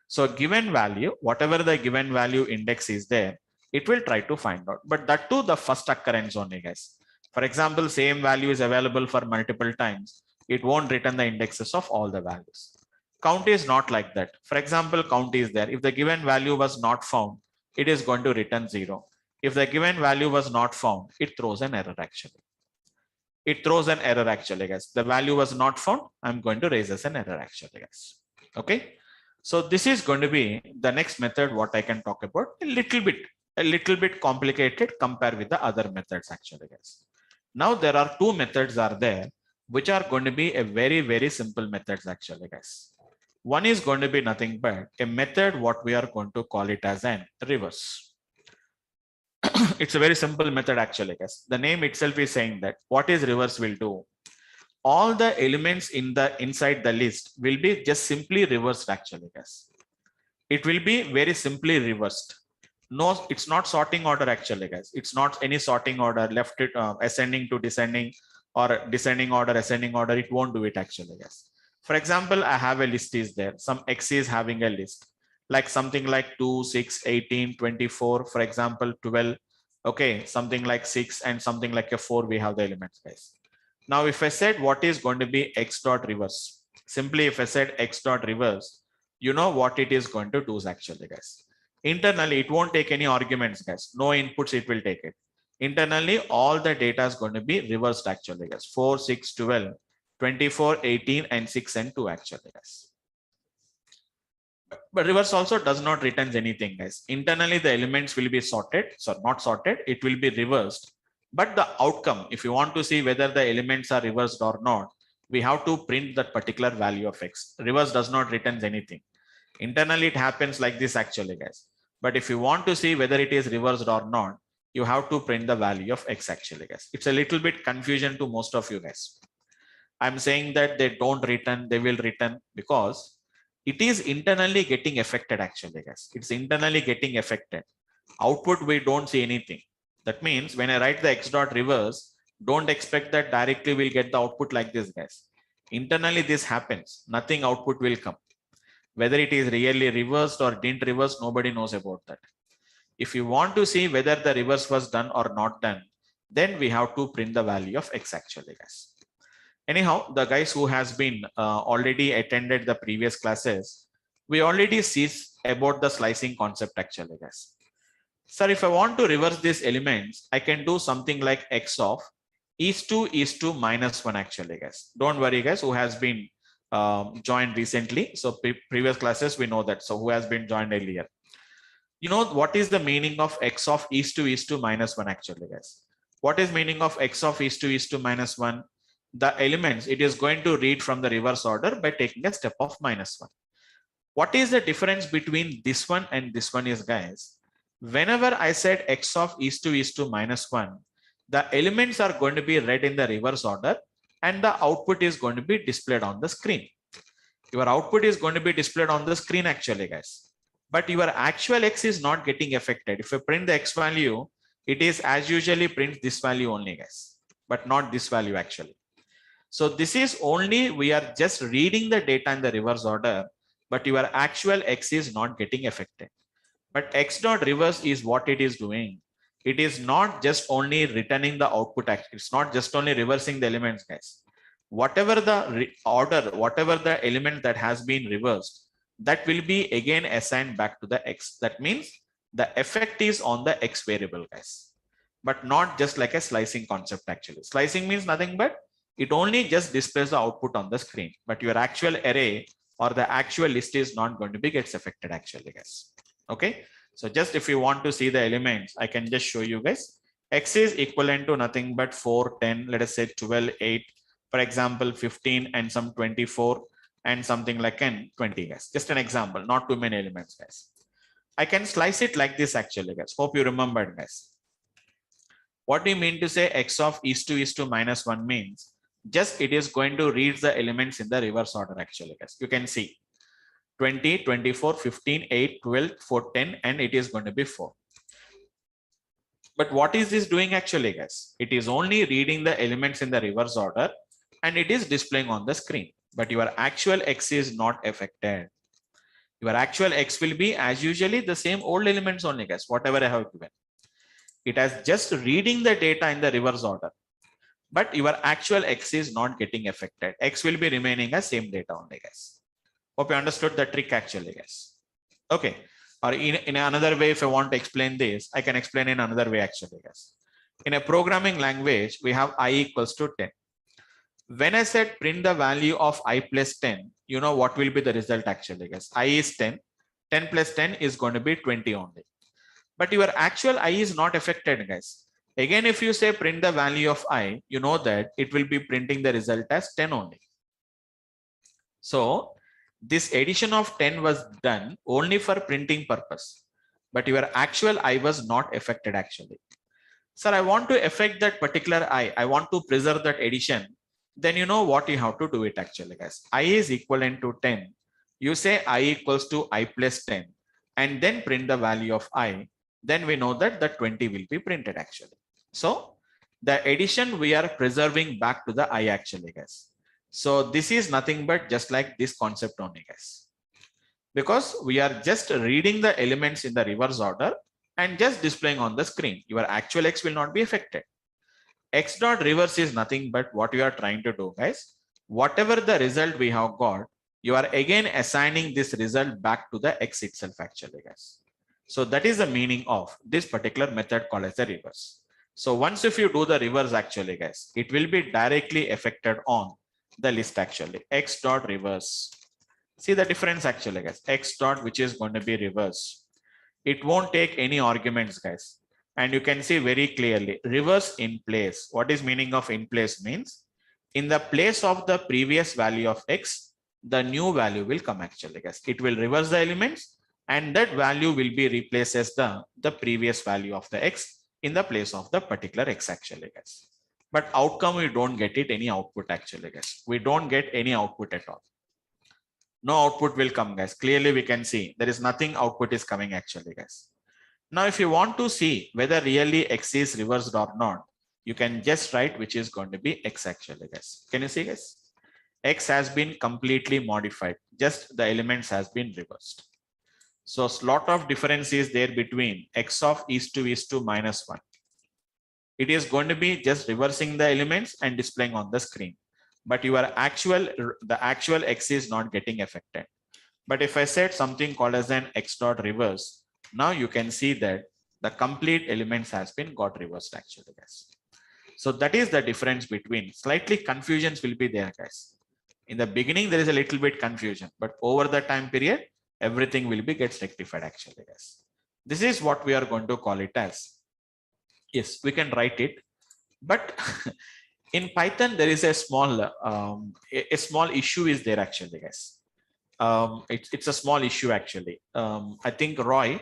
So given value, whatever the given value index is there, it will try to find out. But that too, the first occurrence only, guys. For example, same value is available for multiple times. It won't return the indexes of all the values. Count is not like that. For example, count is there. If the given value was not found, it is going to return 0. If the given value was not found, it throws an error actually. It throws an error actually, guys. The value was not found. I'm going to raise as an error actually, guys. Okay. So this is going to be the next method what I can talk about. A little bit complicated compared with the other methods actually, guys. Now there are 2 methods are there which are going to be a very simple methods actually, guys. One is going to be nothing but a method what we are going to call it as an reverse. It's a very simple method actually, guys. The name itself is saying that what is reverse will do. All the elements inside the list will be just simply reversed actually, guys. It will be very simply reversed. No, it's not sorting order actually, guys. It's not any sorting order, left it ascending to descending or descending order, ascending order. It won't do it actually, guys. For example, I have a list is there. Some X is having a list like something like 2, 6, 18, 24, for example, 12. Okay, something like 6 and something like a 4, we have the elements, guys. Now, if I said what is going to be X dot reverse, simply if I said X dot reverse, you know what it is going to do actually, guys. Internally, it won't take any arguments, guys. No inputs, it will take it. Internally, all the data is going to be reversed actually, guys. 4, 6, 12, 24, 18, and 6 and 2 actually, guys. But reverse also does not return anything, guys. Internally, the elements will be sorted. So not sorted, it will be reversed. But the outcome, if you want to see whether the elements are reversed or not, we have to print that particular value of X. Reverse does not return anything. Internally, it happens like this actually, guys. But if you want to see whether it is reversed or not, you have to print the value of X actually, guys. It's a little bit confusion to most of you guys. I'm saying that they don't return, they will return because it is internally getting affected actually, guys. It's internally getting affected. Output, we don't see anything. That means when I write the X dot reverse, don't expect that directly we'll get the output like this, guys. Internally, this happens. Nothing output will come. Whether it is really reversed or didn't reverse, nobody knows about that. If you want to see whether the reverse was done or not done, then we have to print the value of X actually, guys. Anyhow, the guys who has been already attended the previous classes, we already see about the slicing concept actually, guys. Sir, if I want to reverse these elements, I can do something like X of is to minus 1 actually, guys. Don't worry, guys, who has been joined recently. So previous classes, we know that. So who has been joined earlier? You know what is the meaning of X of is to minus 1 actually, guys? What is meaning of X of is to minus 1? The elements, it is going to read from the reverse order by taking a step of minus 1. What is the difference between this one and this one is, guys? Whenever I said X of is to minus 1, the elements are going to be read in the reverse order and the output is going to be displayed on the screen. Your output is going to be displayed on the screen actually, guys. But your actual X is not getting affected. If you print the X value, it is as usually print this value only, guys, but not this value actually. So this is only, we are just reading the data in the reverse order, but your actual X is not getting affected. But X dot reverse is what it is doing. It is not just only returning the output. It's not just only reversing the elements, guys. Whatever the order, whatever the element that has been reversed, that will be again assigned back to the X. That means the effect is on the X variable, guys, but not just like a slicing concept actually. Slicing means nothing but it only just displays the output on the screen, but your actual array or the actual list is not going to be gets affected actually, guys. Okay, so just if you want to see the elements, I can just show you guys. X is equivalent to nothing but 4, 10, let us say 12, 8, for example, 15 and some 24 and something like 20, guys. Just an example, not too many elements, guys. I can slice it like this actually, guys. Hope you remembered, guys. What do you mean to say X of is to minus 1 means? Just it is going to read the elements in the reverse order actually, guys. You can see 20, 24, 15, 8, 12, 4, 10, and it is going to be 4. But what is this doing actually, guys? It is only reading the elements in the reverse order and it is displaying on the screen. But your actual X is not affected. Your actual X will be as usually the same old elements only, guys, whatever I have given. It has just reading the data in the reverse order. But your actual X is not getting affected. X will be remaining as same data only, guys. Hope you understood the trick actually, guys. Okay. Or in another way, if I want to explain this, I can explain in another way actually, guys. In a programming language, we have I equals to 10. When I said print the value of I plus 10, you know what will be the result actually, guys. I is 10. 10 plus 10 is going to be 20 only. But your actual I is not affected, guys. Again, if you say print the value of I, you know that it will be printing the result as 10 only. So this addition of 10 was done only for printing purpose, but your actual I was not affected actually. Sir, I want to affect that particular I want to preserve that addition. Then you know what you have to do it actually, guys. I is equivalent to 10. You say I equals to I plus 10 and then print the value of I. Then we know that the 20 will be printed actually. So the addition we are preserving back to the I actually, guys. So this is nothing but just like this concept only, guys. Because we are just reading the elements in the reverse order and just displaying on the screen. Your actual X will not be affected. X dot reverse is nothing but what you are trying to do, guys. Whatever the result we have got, you are again assigning this result back to the X itself actually, guys. So that is the meaning of this particular method called as the reverse. So once if you do the reverse actually, guys, it will be directly affected on the list actually. X dot reverse. See the difference actually, guys. X dot, which is going to be reverse. It won't take any arguments, guys. And you can see very clearly reverse in place. What is meaning of in place means in the place of the previous value of X, the new value will come actually, guys. It will reverse the elements and that value will be replaced as the previous value of the X in the place of the particular X actually, guys. But outcome, we don't get it any output actually, guys. We don't get any output at all. No output will come, guys. Clearly we can see there is nothing output is coming actually, guys. Now, if you want to see whether really X is reversed or not, you can just write which is going to be X actually, guys. Can you see, guys? X has been completely modified. Just the elements has been reversed. So a lot of difference is there between X of is to minus 1. It is going to be just reversing the elements and displaying on the screen. But the actual X is not getting affected. But if I said something called as an X dot reverse, now you can see that the complete elements has been got reversed actually, guys. So that is the difference between, slightly confusions will be there, guys. In the beginning, there is a little bit confusion, but over the time period, everything will be gets rectified actually, guys. This is what we are going to call it as. Yes, we can write it, but in Python, there is a small issue is there actually, guys. It's a small issue actually. I think Roy,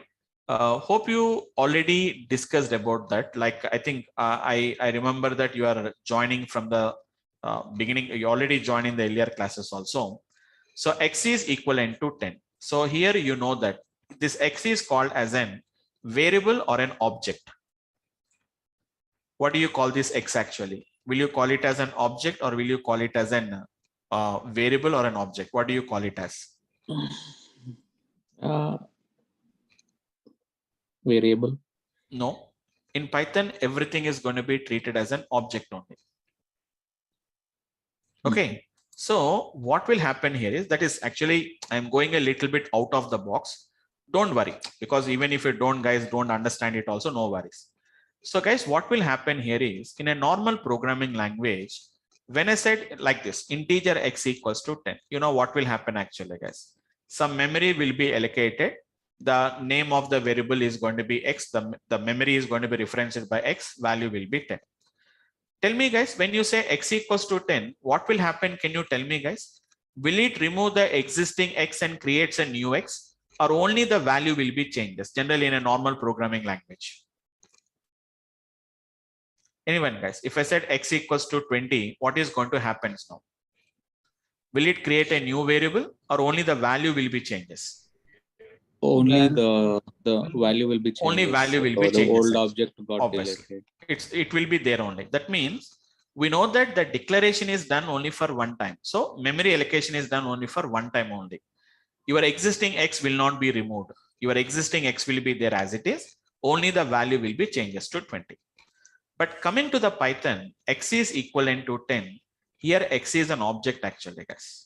hope you already discussed about that. Like I think I remember that you are joining from the beginning. You already joined in the earlier classes also. So X is equivalent to 10. So here you know that this X is called as an variable or an object. What do you call this X actually? Will you call it as an object or will you call it as an variable or an object? What do you call it as? Variable. No. In Python, everything is going to be treated as an object only. Okay. So what will happen here is that is actually, I'm going a little bit out of the box. Don't worry, because even if you don't understand it also, no worries. So guys, what will happen here is in a normal programming language, when I said like this, integer X equals to 10, you know what will happen actually, guys? Some memory will be allocated. The name of the variable is going to be X. The memory is going to be referenced by X. Value will be 10. Tell me, guys, when you say X equals to 10, what will happen? Can you tell me, guys? Will it remove the existing X and creates a new X, or only the value will be changed? Generally in a normal programming language. Anyone, guys, if I said X equals to 20, what is going to happen now? Will it create a new variable or only the value will be changes? Only the value will be changed. Only value will be the changes. old object got Obviously. deleted. It will be there only. That means we know that the declaration is done only for one time. So memory allocation is done only for one time only. Your existing X will not be removed. Your existing X will be there as it is. Only the value will be changes to 20. But coming to the Python, X is equivalent to 10. Here X is an object actually, guys.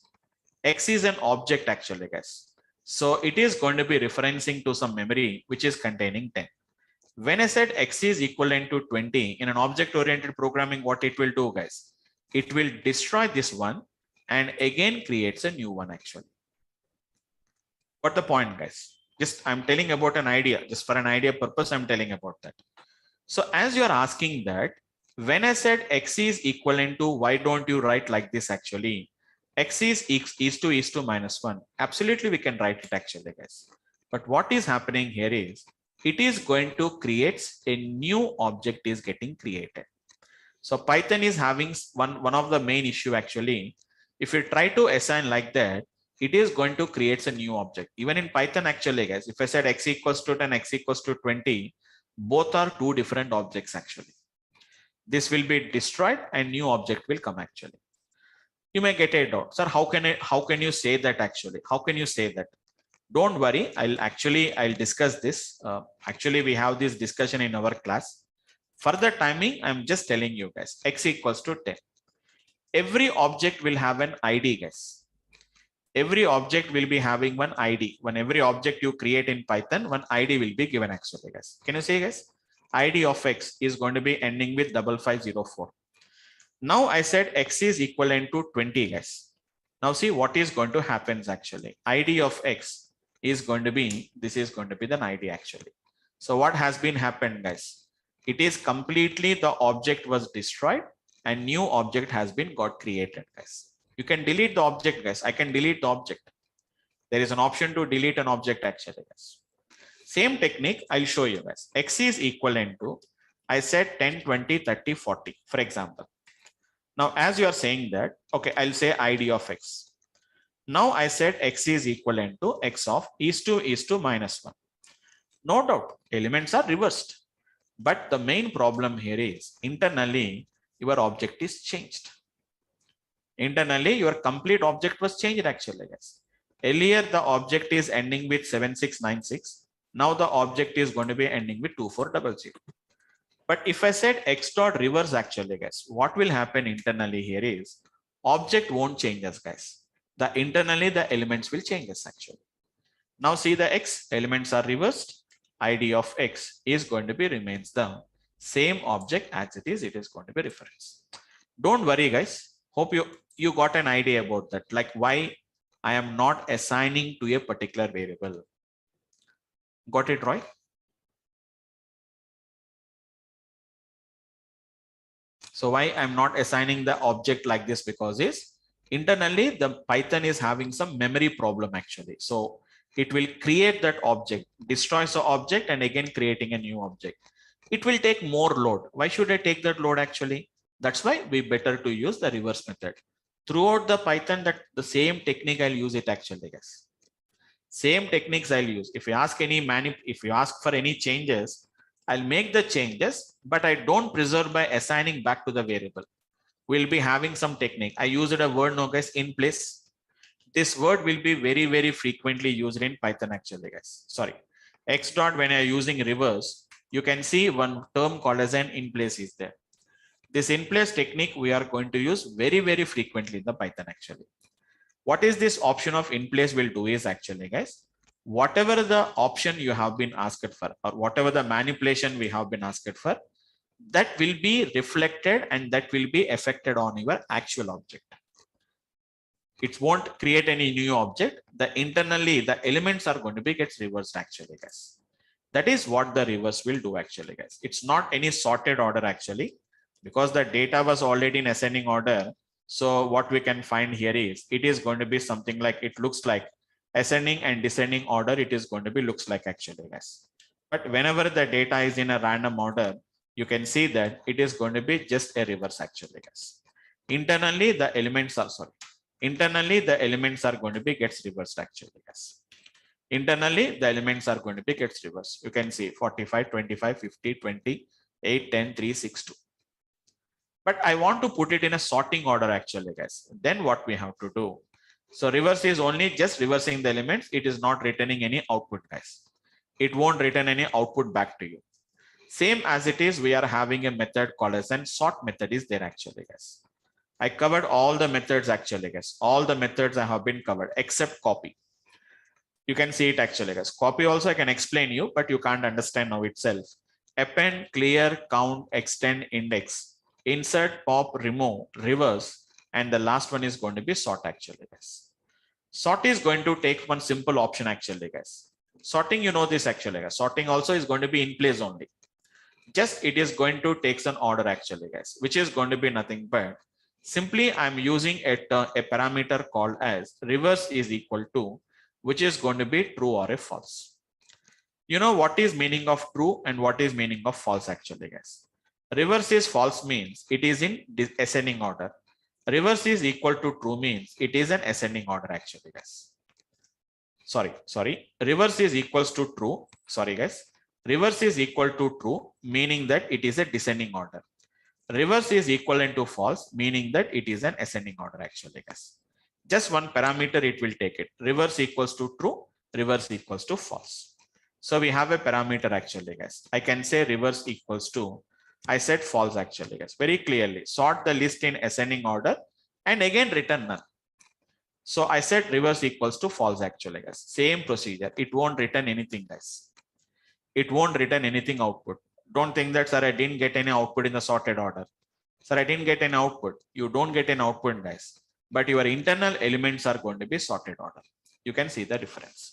X is an object actually, guys. So it is going to be referencing to some memory which is containing 10. When I said X is equivalent to 20 in an object-oriented programming, what it will do, guys? It will destroy this one and again creates a new one actually. What the point, guys? Just I'm telling about an idea, just for an idea purpose, I'm telling about that. So as you're asking that, when I said X is equivalent to, why don't you write like this actually? X is to minus 1. Absolutely, we can write it actually, guys. But what is happening here is, it is going to create a new object is getting created. So Python is having one of the main issue actually. If you try to assign like that, it is going to create a new object. Even in Python actually, guys, if I said X equals to 10, X equals to 20, both are two different objects actually. This will be destroyed and new object will come actually. You may get a doubt, sir, how can you say that actually? How can you say that? Don't worry, I'll discuss this. Actually, we have this discussion in our class. For the timing, I'm just telling you guys, x equals to 10. Every object will have an ID, guys. Every object will be having one ID. When every object you create in Python, one ID will be given actually, guys. Can you see, guys? ID of x is going to be ending with 5504. Now I said x is equivalent to 20, guys. Now see what is going to happen actually. ID of x is going to be, this is going to be the ID actually. So what has been happened, guys? It is completely the object was destroyed and new object has been got created, guys. You can delete the object, guys. I can delete the object. There is an option to delete an object actually, guys. Same technique, I'll show you guys. X is equivalent to, I said 10, 20, 30, 40, for example. Now, as you are saying that, okay, I'll say ID of x. Now I said x is equivalent to x of is to -1. No doubt, elements are reversed. But the main problem here is internally, your object is changed. Internally, your complete object was changed actually, guys. Earlier, the object is ending with 7696. Now the object is going to be ending with 2400. But if I said x dot reverse actually, guys, what will happen internally here is object won't change us, guys. Internally, the elements will change us actually. Now see the x elements are reversed. ID of x is going to be remains the same object as it is going to be reference. Don't worry, guys. Hope you got an idea about that, like why I am not assigning to a particular variable. Got it, Roy? So why I'm not assigning the object like this, because is internally the Python is having some memory problem actually. So it will create that object, destroys the object and again creating a new object. It will take more load. Why should I take that load actually? That's why we better to use the reverse method. Throughout the Python, that the same technique I'll use it actually, guys. Same techniques I'll use. If you ask for any changes, I'll make the changes, but I don't preserve by assigning back to the variable. We'll be having some technique. I used a word now, guys, in place. This word will be very, very frequently used in Python actually, guys. Sorry. X dot, when you're using reverse, you can see one term called as an in place is there. This in place technique we are going to use very, very frequently in the Python actually. What is this option of in place will do is actually, guys, whatever the option you have been asked for or whatever the manipulation we have been asked for, that will be reflected and that will be affected on your actual object. It won't create any new object. Internally, the elements are going to be gets reversed actually, guys. That is what the reverse will do actually, guys. It's not any sorted order actually, because the data was already in ascending order. So what we can find here is it is going to be something like, it looks like ascending and descending order. It is going to be looks like actually, guys. But whenever the data is in a random order, you can see that it is going to be just a reverse actually, guys. Internally, the elements are going to be gets reversed actually, guys. Internally, the elements are going to be gets reversed. You can see 45, 25, 50, 20, 8, 10, 3, 6, 2. But I want to put it in a sorting order actually, guys. Then what we have to do? So reverse is only just reversing the elements. It is not returning any output, guys. It won't return any output back to you. Same as it is, we are having a method called as an sort method is there actually, guys. I covered all the methods actually, guys. All the methods I have been covered except copy. You can see it actually, guys. Copy also I can explain you, but you can't understand now itself. Append, clear, count, extend, index, insert, pop, remove, reverse, and the last one is going to be sort actually, guys. Sort is going to take one simple option actually, guys. Sorting, you know this actually, guys. Sorting also is going to be in place only. Just it is going to take an order actually, guys, which is going to be nothing but simply I'm using a parameter called as reverse is equal to, which is going to be true or a false. You know what is meaning of true and what is meaning of false actually, guys. Reverse is false means it is in ascending order. Reverse is equal to true means it is an ascending order actually, guys. Sorry. Reverse is equals to true. Sorry, guys. Reverse is equal to true, meaning that it is a descending order. Reverse is equivalent to false, meaning that it is an ascending order actually, guys. Just one parameter it will take it. Reverse equals to true, reverse equals to false. So we have a parameter actually, guys. I can say reverse equals to, I said false actually, guys. Very clearly, sort the list in ascending order and again return none. So I said reverse equals to false actually, guys. Same procedure. It won't return anything, guys. It won't return anything output. Don't think that, sir, I didn't get any output in the sorted order. Sir, I didn't get an output. You don't get an output, guys. But your internal elements are going to be sorted order. You can see the difference.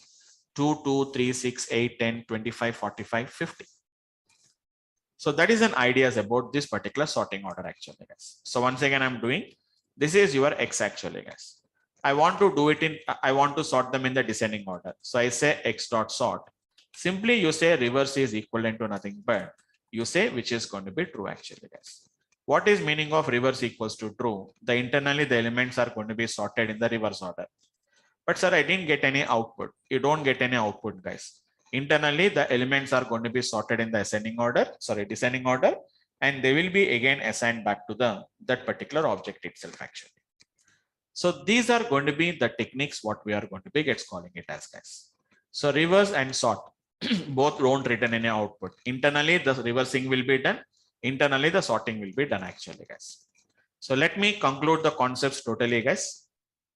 2, 2, 3, 6, 8, 10, 25, 45, 50. So that is an idea about this particular sorting order actually, guys. So once again, I'm doing, this is your X actually, guys. I want to do it in, I want to sort them in the descending order. So I say X dot sort. Simply you say reverse is equivalent to nothing but you say which is going to be true actually, guys. What is meaning of reverse equals to true? The internally the elements are going to be sorted in the reverse order. But sir, I didn't get any output. You don't get any output, guys. Internally the elements are going to be sorted in the ascending order, sorry, descending order, and they will be again assigned back to the that particular object itself actually. So these are going to be the techniques what we are going to be calling it as, guys. So reverse and sort both don't return any output. Internally the reversing will be done. Internally the sorting will be done actually, guys. So let me conclude the concepts totally, guys.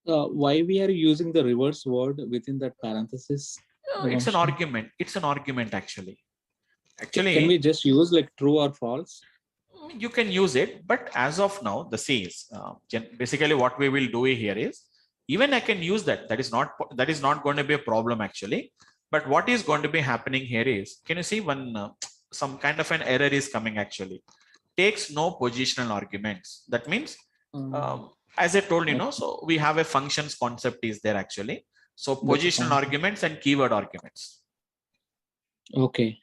Why we are using the reverse word within that parenthesis? It's an argument. It's an argument actually. Actually, can we just use like true or false? You can use it, but as of now, the C is basically what we will do here is even I can use that. That is not going to be a problem actually. But what is going to be happening here is, can you see when some kind of an error is coming actually? Takes no positional arguments. That means, as I told you, so we have a functions concept is there actually. So positional arguments and keyword arguments. Okay.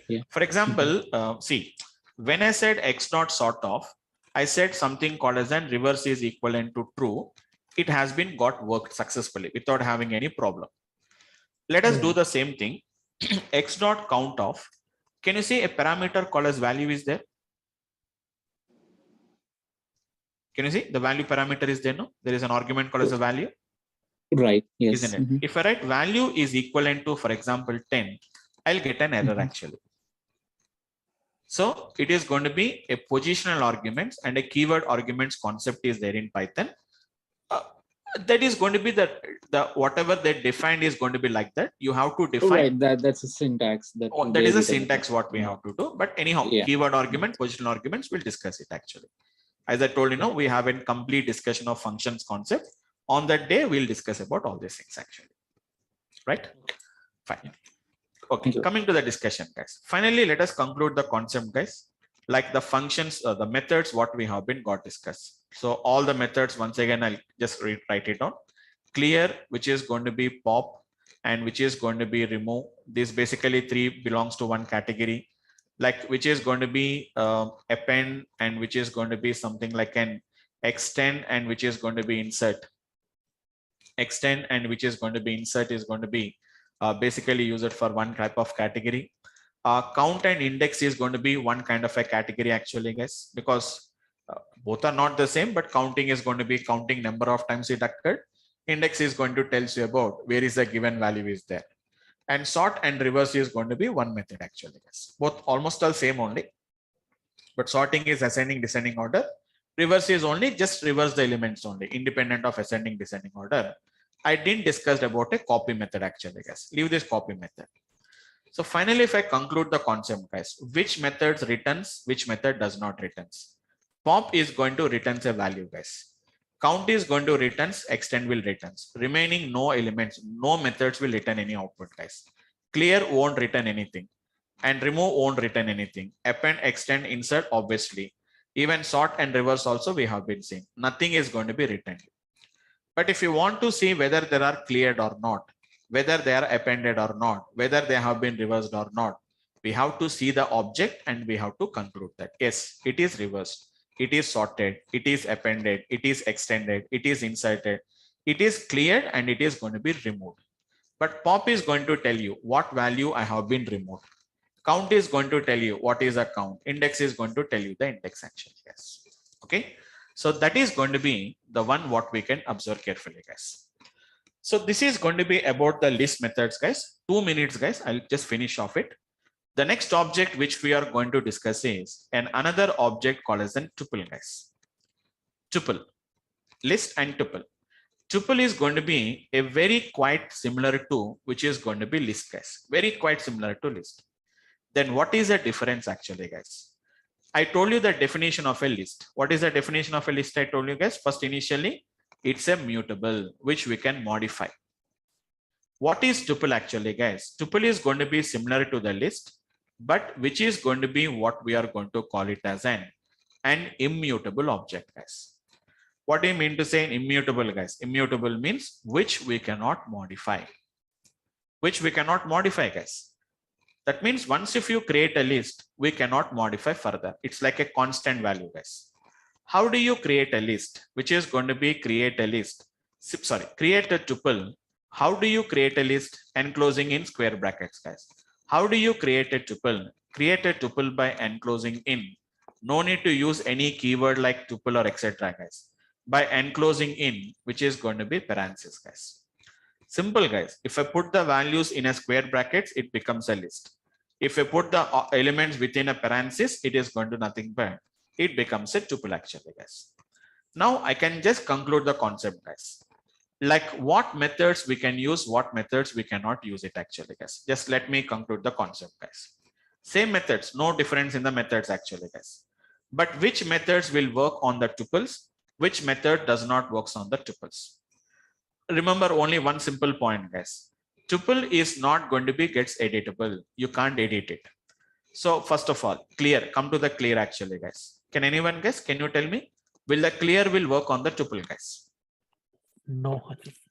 Yeah. For example, see, when I said X dot sort of, I said something called as an reverse is equivalent to true. It has been worked successfully without having any problem. Let us do the same thing. X dot count of. Can you see a parameter called as value is there? Can you see the value parameter is there? No, there is an argument called as a value. Right. Yes. Isn't it? If I write value is equivalent to, for example, 10, I'll get an error actually. So it is going to be a positional arguments and a keyword arguments concept is there in Python. That is going to be the whatever they defined is going to be like that. You have to define. Right. That's a syntax. That is a syntax what we have to do. But anyhow, keyword argument, positional arguments, we'll discuss it actually. As I told you, we have a complete discussion of functions concept. On that day, we'll discuss about all these things actually. Right? Fine. Okay, coming to the discussion, guys. Finally, let us conclude the concept, guys. Like the functions, the methods, what we have been discussed. So all the methods, once again, I'll just write it down. Clear, which is going to be pop, and which is going to be remove. This basically 3 belongs to one category. Like which is going to be append, and which is going to be something like an extend, and which is going to be insert. Extend and which is going to be insert is going to be basically used for one type of category. Count and index is going to be one kind of a category actually, guys, because both are not the same, but counting is going to be counting number of times it occurred. Index is going to tell you about where is the given value is there. And sort and reverse is going to be one method actually, guys. Both almost all same only, but sorting is ascending descending order. Reverse is only just reverse the elements only, independent of ascending descending order. I didn't discuss about a copy method actually, guys. Leave this copy method. So finally, if I conclude the concept, guys, which methods returns, which method does not returns. Pop is going to returns a value, guys. Count is going to returns, extend will returns. Remaining no elements, no methods will return any output, guys. Clear won't return anything. And remove won't return anything. Append, extend, insert, obviously. Even sort and reverse also we have been seeing. Nothing is going to be returned. But if you want to see whether they are cleared or not, whether they are appended or not, whether they have been reversed or not, we have to see the object and we have to conclude that yes, it is reversed, it is sorted, it is appended, it is extended, it is inserted, it is cleared, and it is going to be removed. But pop is going to tell you what value I have been removed. Count is going to tell you what is a count. Index is going to tell you the index actually, guys. Okay. So that is going to be the one what we can observe carefully, guys. So this is going to be about the list methods, guys. 2 minutes, guys. I'll just finish off it. The next object which we are going to discuss is another object called as an tuple, guys. Tuple, list and tuple. Tuple is going to be a very quite similar to which is going to be list, guys. Very quite similar to list. Then what is the difference actually, guys? I told you the definition of a list. What is the definition of a list? I told you, guys. First, initially, it's a mutable which we can modify. What is tuple actually, guys? Tuple is going to be similar to the list, but which is going to be what we are going to call it as an immutable object, guys. What do you mean to say immutable, guys? Immutable means which we cannot modify. Which we cannot modify, guys. That means once if you create a list, we cannot modify further. It's like a constant value, guys. How do you create a list? Which is going to be create a list. Create a tuple. How do you create a list? Enclosing in square brackets, guys. How do you create a tuple? Create a tuple by enclosing in. No need to use any keyword like tuple or etc., guys. By enclosing in, which is going to be parenthesis, guys. Simple, guys. If I put the values in a square brackets, it becomes a list. If I put the elements within a parenthesis, it is going to nothing but it becomes a tuple actually, guys. Now I can just conclude the concept, guys. Like what methods we can use, what methods we cannot use it actually, guys. Just let me conclude the concept, guys. Same methods, no difference in the methods actually, guys. But which methods will work on the tuples? Which method does not work on the tuples? Remember only one simple point, guys. Tuple is not going to be gets editable. You can't edit it. So first of all, clear, come to the clear actually, guys. Can anyone guess? Can you tell me? Will the clear will work on the tuple, guys? No.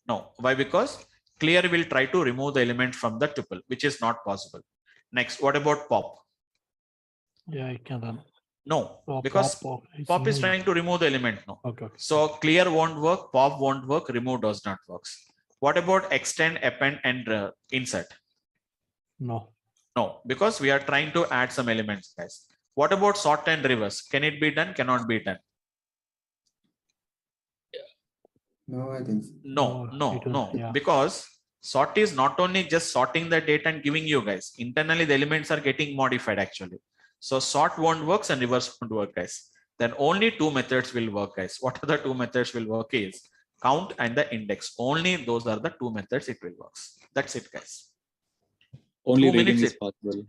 No. Why? Because clear will try to remove the element from the tuple, which is not possible. Next, what about pop? Yeah, I can run. No, Oh, because pop is trying to remove the element. No. Okay. So clear won't work, pop won't work, remove does not work. What about extend, append, and insert? No. No, because we are trying to add some elements, guys. What about sort and reverse? Can it be done? Cannot be done. No, I think so. No. Yeah. Because sort is not only just sorting the data and giving you guys. Internally, the elements are getting modified actually. So sort won't work and reverse won't work, guys. Then only two methods will work, guys. What are the two methods will work is count and the index. Only those are the two methods it will work. That's it, guys. Only 2 reading minutes is possible.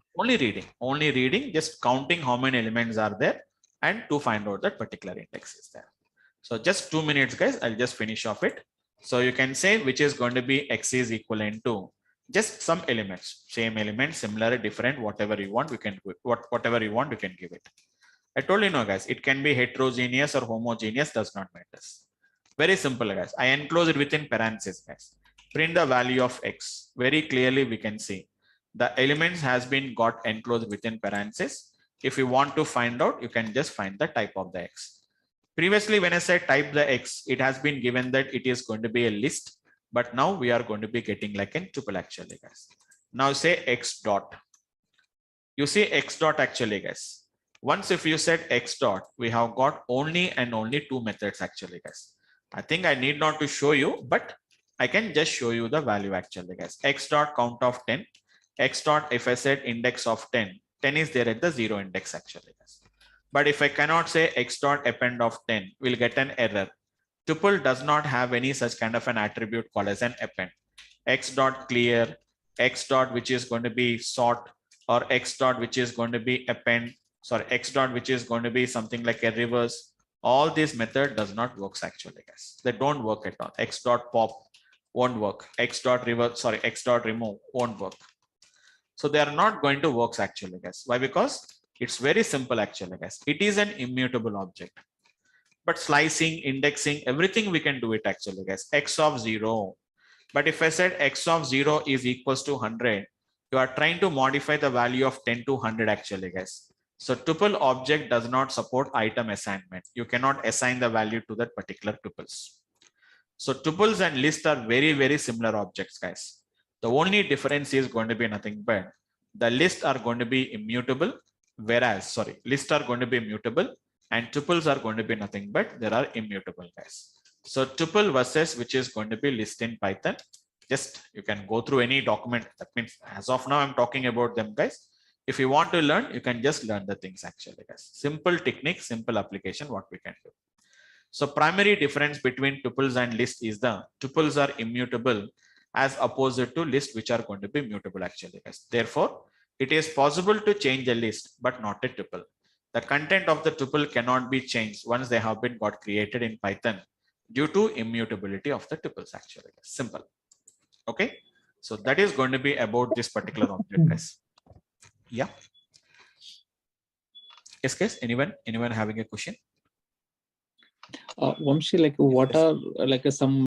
Only reading, just counting how many elements are there and to find out that particular index is there. So just 2 minutes, guys. I'll just finish off it. So you can say which is going to be x is equivalent to just some elements, same element, similar, different, whatever you want, we can do it. Whatever you want, you can give it. I told you, no, guys, it can be heterogeneous or homogeneous, does not matter. Very simple, guys. I enclose it within parentheses, guys. Print the value of x. Very clearly, we can see the elements has been got enclosed within parentheses. If you want to find out, you can just find the type of the x. Previously, when I said type the x, it has been given that it is going to be a list, but now we are going to be getting like a tuple actually, guys. Now say x dot. You see x dot actually, guys. Once if you said x dot, we have got only and only two methods actually, guys. I think I need not to show you, but I can just show you the value actually, guys. X dot count of 10. X dot, if I said index of 10, 10 is there at the 0 index actually, guys. But if I cannot say x dot append of 10, we'll get an error. Tuple does not have any such kind of an attribute called as an append. X dot clear, X dot which is going to be sort, or X dot which is going to be append, X dot which is going to be something like a reverse. All this method does not work actually, guys. They don't work at all. X dot pop won't work. X dot reverse, X dot remove won't work. So they are not going to work actually, guys. Why? Because it's very simple actually, guys. It is an immutable object. But slicing, indexing, everything we can do it actually, guys. X of 0. But if I said x of 0 is equals to 100, you are trying to modify the value of 10 to 100 actually, guys. So tuple object does not support item assignment. You cannot assign the value to that particular tuples. So tuples and lists are very, very similar objects, guys. The only difference is going to be nothing but the lists are going to be immutable, whereas, lists are going to be mutable and tuples are going to be nothing but there are immutable, guys. So tuple versus which is going to be list in Python. Just you can go through any document. That means as of now, I'm talking about them, guys. If you want to learn, you can just learn the things actually, guys. Simple technique, simple application, what we can do. So primary difference between tuples and list is the tuples are immutable as opposed to list which are going to be mutable actually, guys. Therefore, it is possible to change a list, but not a tuple. The content of the tuple cannot be changed once they have been got created in Python due to immutability of the tuples actually. Simple. Okay. So that is going to be about this particular object, guys. Yeah. Yes, guys. Anyone having a question? Vamsi, like what are like some